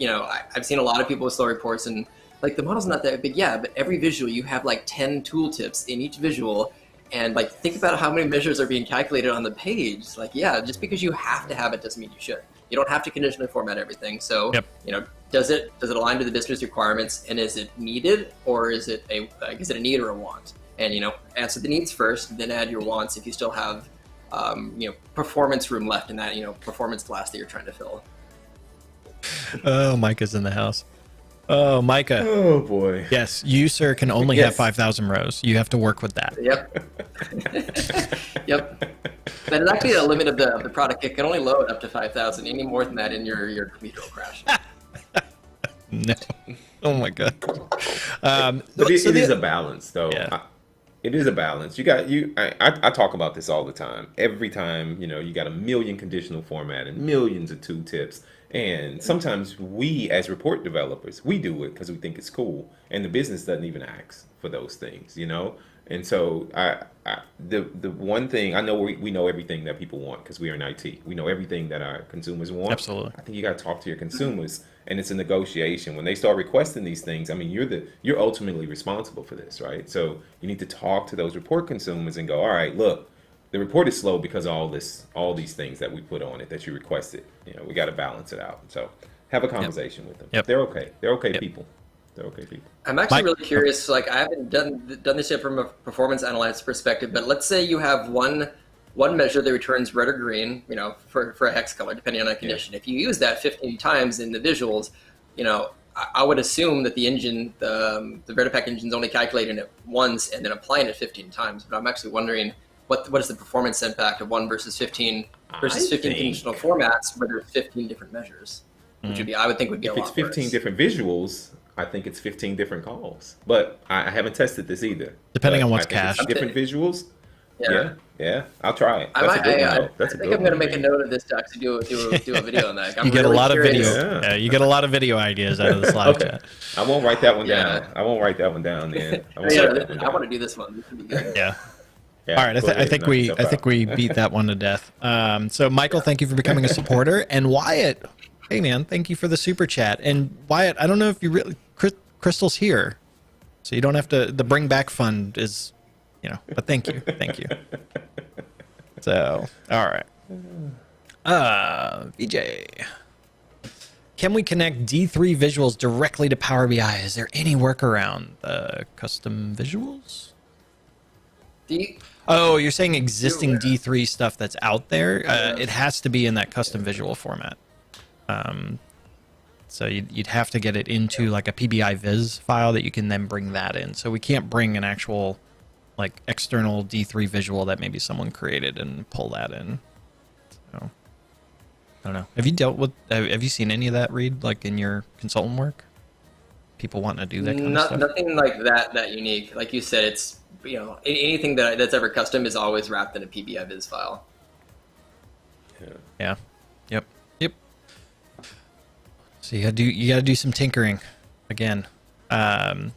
I've seen a lot of people with slow reports and like the model's not that big, yeah, but every visual you have like 10 tooltips in each visual. And like, think about how many measures are being calculated on the page. Like, yeah, just because you have to have it doesn't mean you should. You don't have to conditionally format everything. So, does it align to the business requirements, and is it needed, or is it a need or a want? And answer the needs first, then add your wants if you still have performance room left in that performance glass that you're trying to fill. Oh, Micah's in the house. Oh, Micah. Oh boy. Yes, you, sir, can only have 5,000 rows. You have to work with that. Yep. Yep. That is actually a limit of the product. It can only load up to 5,000. Any more than that, and your computer will crash. No. Oh my God. But it is a balance, though. Yeah. It is a balance. I talk about this all the time. Every time, you got a million conditional format and millions of tooltips. And sometimes we, as report developers, we do it because we think it's cool, and the business doesn't even ask for those things, And so the one thing I know, we know everything that people want because we are in IT. We know everything that our consumers want. Absolutely. I think you got to talk to your consumers, and it's a negotiation. When they start requesting these things, I mean, you're ultimately responsible for this, right? So you need to talk to those report consumers and go, all right, look. The report is slow because of all these things that we put on it that you requested. We got to balance it out. So have a conversation with them. Yep. They're okay. They're okay people. They're okay people. I'm actually really curious. Like, I haven't done this yet from a performance analyst perspective, but let's say you have one measure that returns red or green, for a hex color, depending on the condition. If you use that 15 times in the visuals, I would assume that the engine, the Vertipack engine, is only calculating it once and then applying it 15 times. But I'm actually wondering, what is the performance impact of 1 versus 15 conditional formats where there's 15 different measures, which I would think would be a lot worse. If it's 15 different visuals, I think it's 15 different calls. But I haven't tested this either. Depending But on what's I think it's cached. different visuals. Yeah. Yeah. I'll try it. I think I'm going to make a note of this to actually do a video on that. You get a lot of video. Yeah. You get a lot of video ideas out of this live chat. I won't write that one down. I won't write that one down, man. I want to do this one. This would be good. Yeah. Yeah, all right, I think we beat that one to death. So Michael, thank you for becoming a supporter, and Wyatt, hey man, thank you for the super chat. And Wyatt, I don't know if you really Crystal's here, so you don't have to. The Bring Back Fund is, but thank you. So all right, VJ, can we connect D3 visuals directly to Power BI? Is there any workaround? Custom visuals? Oh, you're saying existing D3 stuff that's out there? It has to be in that custom visual format. So you'd have to get it into like a PBI viz file that you can then bring that in. So we can't bring an actual like external D3 visual that maybe someone created and pull that in. So I don't know. Have you seen any of that, Reid, like in your consultant work? People wanting to do that kind of stuff? Nothing like that unique. Like you said, it's anything that's ever custom is always wrapped in a PBI viz file. Yeah. Yep. So you gotta do some tinkering again. Thomas,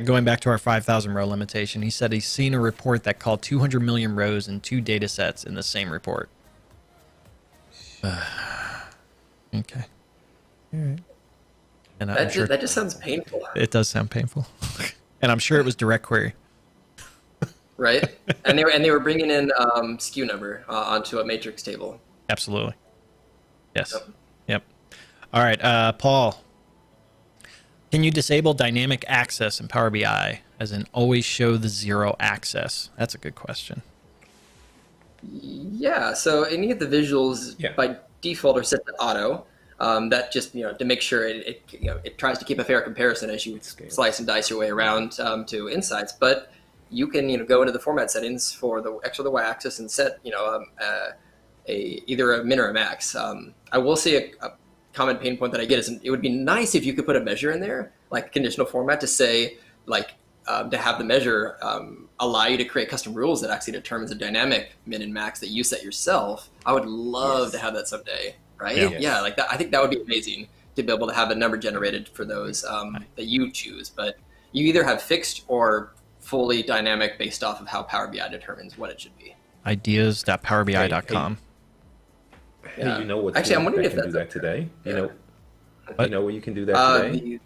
going back to our 5,000 row limitation, he said he's seen a report that called 200 million rows in 2 data sets in the same report. Okay. All right. And that just sounds painful. It does sound painful. And I'm sure it was DirectQuery. Right, and they were bringing in SKU number onto a matrix table. Absolutely. Yes. Yep. All right, Paul. Can you disable dynamic access in Power BI, as in always show the 0 access? That's a good question. Yeah. So any of the visuals by default are set to auto. That just to make sure it tries to keep a fair comparison as you slice and dice your way around to insights. But you can go into the format settings for the X or the Y axis and set either a min or a max. I will say common pain point that I get is it would be nice if you could put a measure in there, like conditional format, to say like to have the measure allow you to create custom rules that actually determines a dynamic min and max that you set yourself. I would love to have that someday, right? Yeah, like that. I think that would be amazing to be able to have a number generated for those that you choose. But you either have fixed or fully dynamic based off of how Power BI determines what it should be. Ideas.powerbi.com. Hey, you know what? Actually, I'm wondering if can do that's that today. Yeah. You know, you know where you can do that today.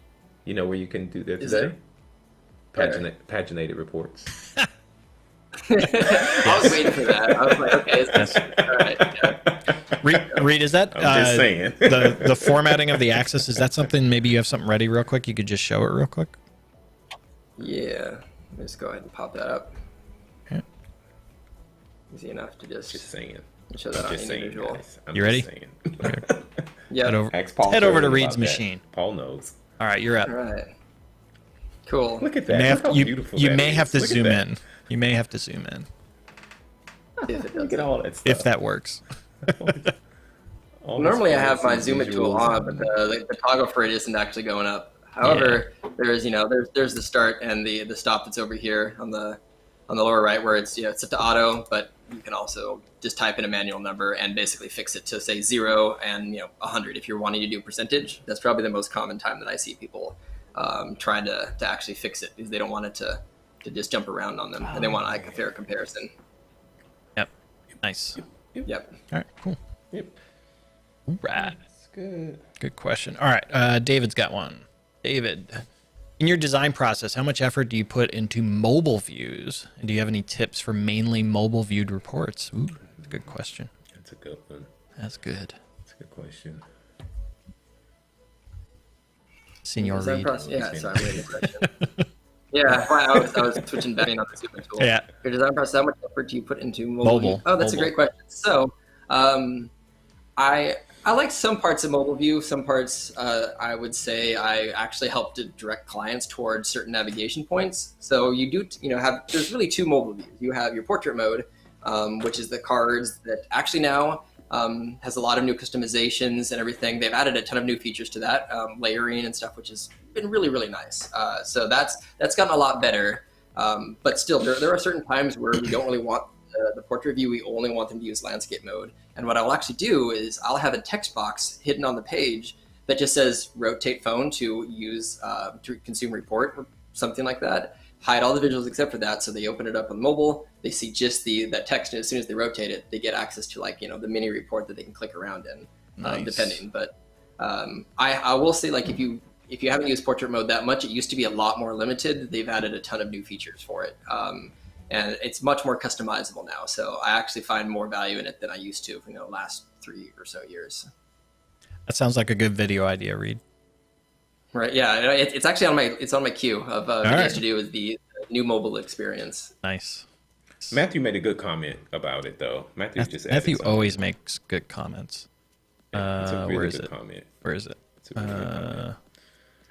You know where you can do that Is today. it? Paginated reports. I was waiting for that. I was like, okay, all right. Yeah. Reid, is that I'm just saying. the formatting of the axis? Is that something maybe you have something ready real quick? You could just show it real quick. Yeah, let's go ahead and pop that up. Okay. Easy enough to just saying. show that on Just saying, individual. guys. You ready? Saying. Yeah. Head over, Ask Paul head over to Shirley Reid's about that. machine. Paul knows. All right, you're up. All right. Cool. Look at You that. may Look have, how beautiful you that may is. have to Look at zoom that. in. You may have to zoom in If it Look does. at all that stuff. if that works. All Normally I this have my fancy zoom in tool visuals. on, but the toggle for it isn't actually going up. However, there's the start and the stop that's over here on the lower right where it's it's set to auto, but you can also just type in a manual number and basically fix it to say 0 and 100 if you're wanting to do percentage. That's probably the most common time that I see people trying to actually fix it, because they don't want it to just jump around on them, and they want like a fair comparison. Yep. Nice. Yep. All right. Cool. Yep. All right. That's good. Good question. All right. David's got one. David, in your design process, how much effort do you put into mobile views? And do you have any tips for mainly mobile viewed reports? Ooh, that's a good question. That's a good one. That's good. That's a good question. Senior Design Reid. process. Yeah, sorry, I made a question. Yeah, I was switching betting on the super tool. Yeah. Your design process, how much effort do you put into mobile? Mobile. Oh, that's Mobile. a great question. So, I like some parts of mobile view. Some parts, I would say, I actually help to direct clients towards certain navigation points. So you do, there's really two mobile views. You have your portrait mode, which is the cards that actually now has a lot of new customizations and everything. They've added a ton of new features to that, layering and stuff, which has been really, really nice. So that's gotten a lot better. But still, there are certain times where we don't really want the portrait view. We only want them to use landscape mode. And what I will actually do is I'll have a text box hidden on the page that just says rotate phone to use to consume report or something like that. Hide all the visuals except for that, so they open it up on mobile. They see just that text, and as soon as they rotate it, they get access to the mini report that they can click around in, Nice. depending. But I will say, like, if you haven't used portrait mode that much, it used to be a lot more limited. They've added a ton of new features for it. And it's much more customizable now. So I actually find more value in it than I used to, last 3 or so years. That sounds like a good video idea, Reid. Right. Yeah. It's actually on my queue of videos right. to do with the new mobile experience. Nice. Matthew made a good comment about it, though. Matthew just added Matthew something. always makes good comments. It's a really where is good it? comment. Where is it? It's a really good comment.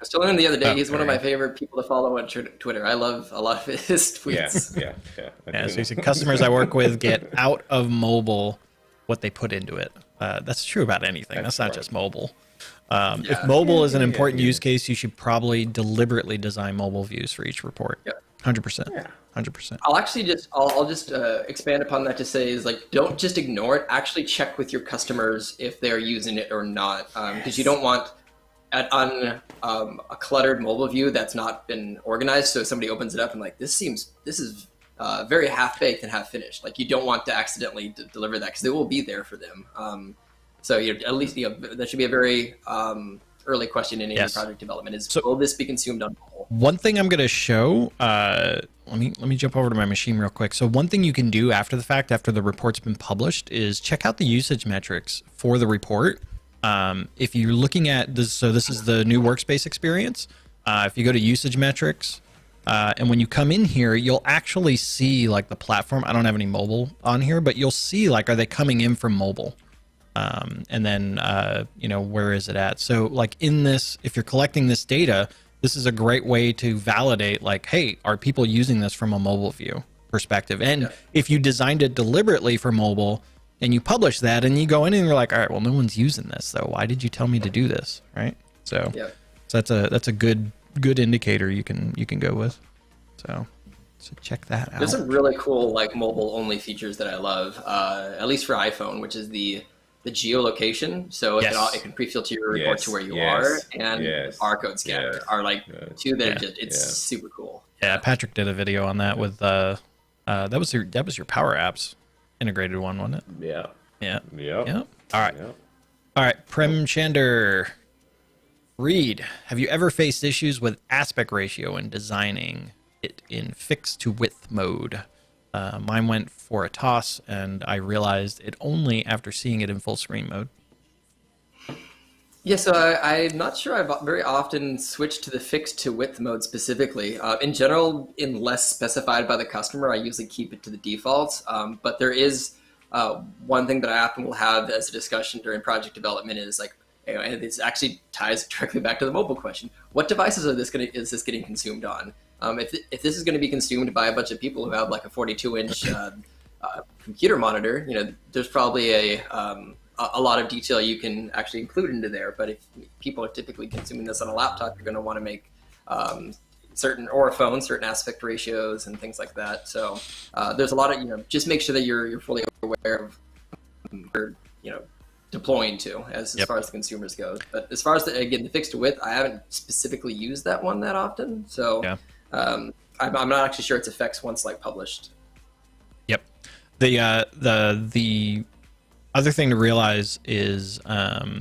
I still learned the other day. He's one of my okay. favorite people to follow on Twitter. I love a lot of his tweets. Yeah. Yeah, so he said customers I work with get out of mobile what they put into it. That's true about anything. That's not right. just mobile. If mobile is an important use case, you should probably deliberately design mobile views for each report. Yep. 100%. Yeah. 100%. I'll just expand upon that to say is, like, don't just ignore it. Actually check with your customers if they're using it or not, because you don't want on a cluttered mobile view that's not been organized. So if somebody opens it up and this is very half baked and half finished. Like, you don't want to accidentally deliver that, because it will be there for them. So at least that should be a very early question in any Yes. project development is, So- will this be consumed on mobile? One thing I'm going to show, let me jump over to my machine real quick. So one thing you can do after the fact, after the report's been published, is check out the usage metrics for the report. If you're looking at this, so this is the new workspace experience. If you go to usage metrics, and when you come in here, you'll actually see the platform. I don't have any mobile on here, but you'll see are they coming in from mobile? And then, where is it at? So in this, if you're collecting this data, this is a great way to validate hey, are people using this from a mobile view perspective? And if you designed it deliberately for mobile, and you publish that, and you go in and you're like, all right, well, no one's using this, so why did you tell me to do this, right? So, so that's a good indicator you can go with. So check that out. There's some really cool like mobile only features that I love, at least for iPhone, which is the geolocation. So it can pre-filter your report to where you are, and the barcode scanner are like two that are it's super cool. Yeah, Patrick did a video on that with that was your Power Apps integrated one, wasn't it? Yeah. All right. All right, Prem Chander. Reid, have you ever faced issues with aspect ratio in designing it in fixed to width mode? Mine went for a toss, and I realized it only after seeing it in full screen mode. Yeah, so I'm not sure I've very often switched to the fixed to width mode specifically. In general, unless specified by the customer, I usually keep it to the default. But there is one thing that I often will have as a discussion during project development is like, and this actually ties directly back to the mobile question. What devices is this getting consumed on? If this is going to be consumed by a bunch of people who have like a 42-inch computer monitor, there's probably a lot of detail you can actually include into there. But if people are typically consuming this on a laptop, you're going to want to make certain aspect ratios and things like that. So there's a lot of, just make sure that you're fully aware of deploying to as far as the consumers go. But as far as the fixed to width, I haven't specifically used that one that often. So I'm not actually sure its effects once like published. Yep. The other thing to realize is what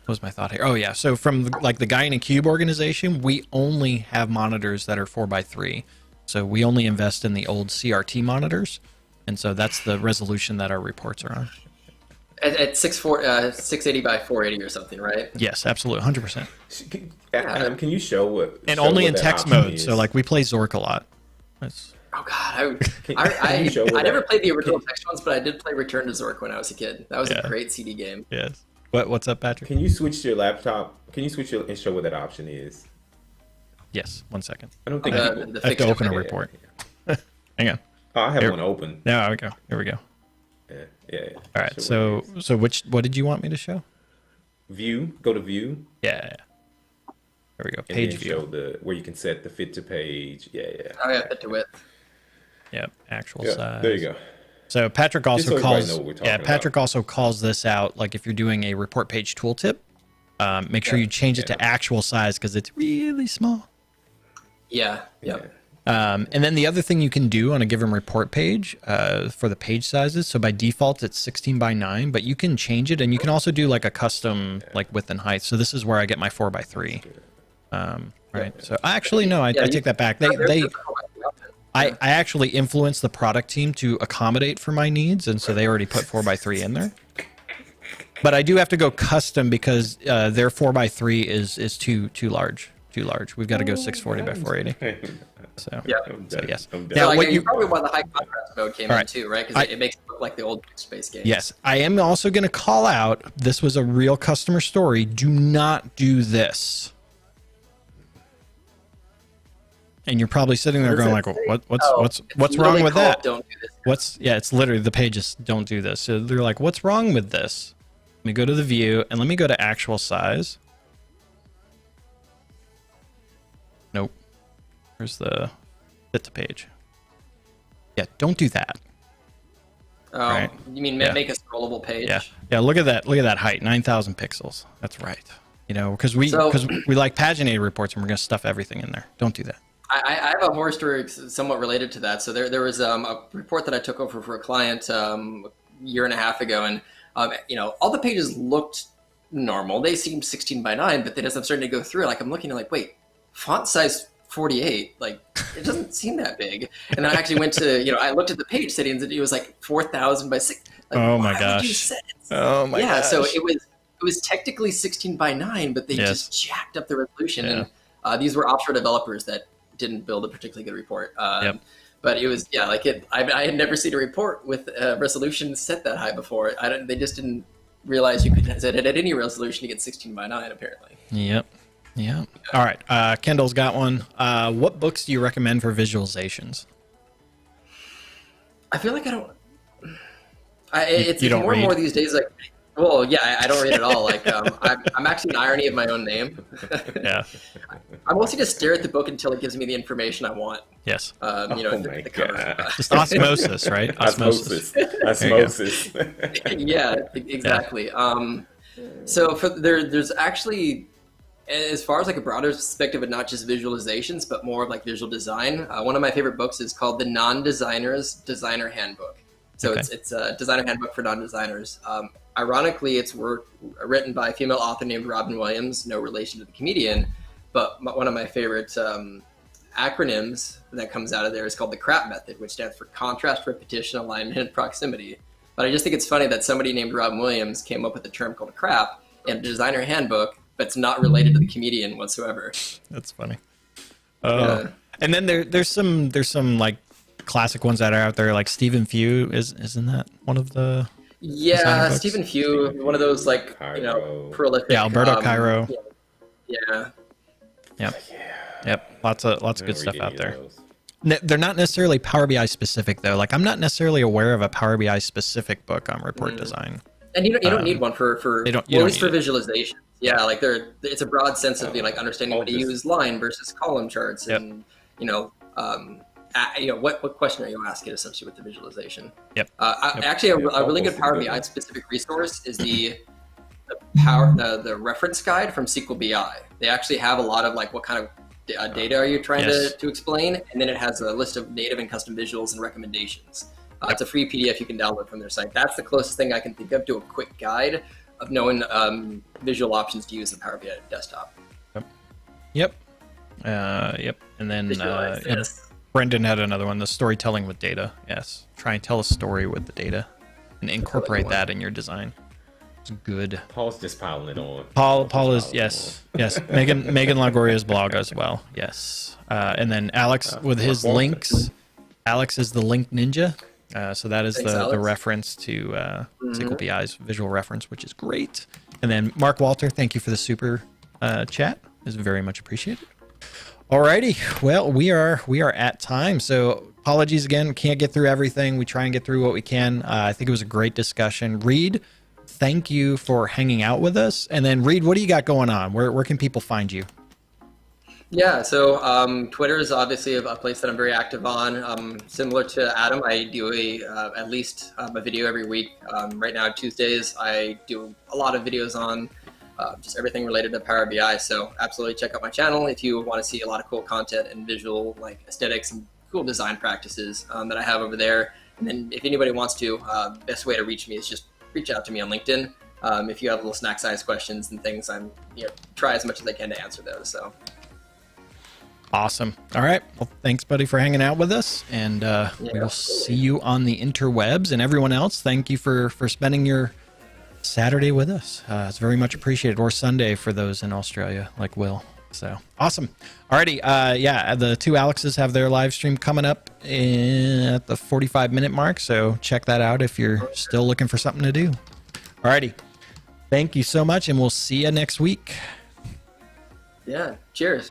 was my thought here? Oh yeah. So from the Guy in a Cube organization, we only have monitors that are 4x3. So we only invest in the old CRT monitors. And so that's the resolution that our reports are on. At 680 by 480 or something, right? Yes, absolutely, 100%. Adam, can you show what? And only in text mode. Is? So like we play Zork a lot. Oh God, I never played the original text ones, but I did play Return to Zork when I was a kid. That was a great CD game. Yes. What's up, Patrick? Can you switch to your laptop? Can you switch and show what that option is? Yes. 1 second. I don't think I have to open a report. Hang on. Oh, I have one open. There we go. Here we go. Yeah. All right. So what did you want me to show? View. Go to view. Yeah. There we go. Page view. Show where you can set the fit to page. Yeah. Oh yeah, fit to width. Yep. Actual size. There you go. So Patrick also calls this out. Like if you're doing a report page tooltip, make sure you change it to actual size because it's really small. Yeah. Yep. And then the other thing you can do on a given report page for the page sizes. So by default, it's 16 by 9, but you can change it, and you can also do like a custom like width and height. So this is where I get my 4x3. Right. So actually, no, I take that back. I actually influenced the product team to accommodate for my needs, and so they already put 4x3 in there. But I do have to go custom because their 4x3 is too large. We've got to go 640 by 480. So yes. Now, you probably why the high contrast mode came in too, right? Because it makes it look like the old workspace games. Yes, I am also going to call out. This was a real customer story. Do not do this. And you're probably sitting there going like, what's wrong with that? Don't do this. It's literally the pages don't do this. So they're like, what's wrong with this? Let me go to the view and let me go to actual size. Nope. Where's the fit to page? Yeah, don't do that. Oh, right? You mean make a scrollable page? Yeah. Look at that. Look at that height, 9,000 pixels. That's right. Because we like paginated reports and we're gonna stuff everything in there. Don't do that. I have a horror story somewhat related to that. So there was a report that I took over for a client a year and a half ago, and all the pages looked normal. They seemed 16 by 9, but then as I'm starting to go through it, like I'm looking at like, wait, font size 48, like it doesn't seem that big. And then I actually went to, I looked at the page settings and it was like 4,000 by 6. Like, oh my gosh. Oh my gosh. Yeah, so it was technically 16 by 9, but they just jacked up the resolution. Yeah. And these were offshore developers that didn't build a particularly good report. But it was, I had never seen a report with a resolution set that high before. They just didn't realize you could set it at any resolution to get 16 by 9, apparently. Yep. Yeah. All right. Kendall's got one. What books do you recommend for visualizations? I feel like I don't It's you don't more and read? more these days. Like, well, yeah, I don't read at all. Like, I'm actually an irony of my own name. Yeah. I mostly just stare at the book until it gives me the information I want. Yes. You know, Oh the my cover. God. Just osmosis, right? Osmosis. Osmosis. Yeah, exactly. So there's actually, as far as like a broader perspective of not just visualizations, but more of like visual design. One of my favorite books is called The Non-Designer's Designer Handbook. So Okay. it's a designer handbook for non-designers. Ironically, it's written by a female author named Robin Williams, no relation to the comedian. But one of my favorite acronyms that comes out of there is called the CRAP method, which stands for contrast, repetition, alignment, and proximity. But I just think it's funny that somebody named Robin Williams came up with a term called CRAP in a designer handbook, but it's not related to the comedian whatsoever. That's funny. Yeah. And then there's some like classic ones that are out there, like Stephen Few isn't that one of the Yeah, designer books? Stephen Few, one of those like Cairo. prolific. Yeah, Alberto Cairo. Yeah. Yep. Yep. Lots of good stuff Read out any of there. those. They're not necessarily Power BI specific though. Like I'm not necessarily aware of a Power BI specific book on report design. And you don't need one for you don't at least for need it. visualization. Yeah, like it's a broad sense of like understanding what to use line versus column charts, Yep. and what question are you asking essentially with the visualization. Yep. Actually, a really good Power BI specific resource is the reference guide from SQL BI. They actually have a lot of like what kind of data are you trying Yes. to explain, and then it has a list of native and custom visuals and recommendations. It's a free PDF you can download from their site. That's the closest thing I can think of to a quick guide of knowing visual options to use in Power BI desktop. Yep. Yep. And then Visualize this. Brendan had another one, the storytelling with data. Yes. Try and tell a story with the data and incorporate that in your design. It's good. Paul's just piling it on. Paul is, yes. Megan Lagoria's blog as well. Yes. And then Alex with his Walter. links. Alex is the link ninja. So that is Thanks, the Alex. reference to SQL BI's visual reference, which is great. And then Mark Walter, thank you for the super chat. Is very much appreciated. Alrighty, well, we are at time, so apologies again. Can't get through everything. We try and get through what we can. I think it was a great discussion. Reid, thank you for hanging out with us. And then Reid, what do you got going on? Where can people find you? Yeah, so Twitter is obviously a place that I'm very active on. Similar to Adam, I do at least a video every week. Right now, Tuesdays, I do a lot of videos on just everything related to Power BI. So absolutely check out my channel if you want to see a lot of cool content and visual like aesthetics and cool design practices that I have over there. And then if anybody wants to, best way to reach me is just reach out to me on LinkedIn. If you have little snack size questions and things, I'm try as much as I can to answer those. So. Awesome. All right. Well, thanks, buddy, for hanging out with us. And we'll see you on the interwebs. And everyone else, thank you for spending your Saturday with us. It's very much appreciated. Or Sunday for those in Australia, like Will. So awesome. Alrighty. Yeah, the two Alexes have their live stream coming up at the 45-minute mark. So check that out if you're still looking for something to do. Alrighty. Thank you so much, and we'll see you next week. Yeah. Cheers.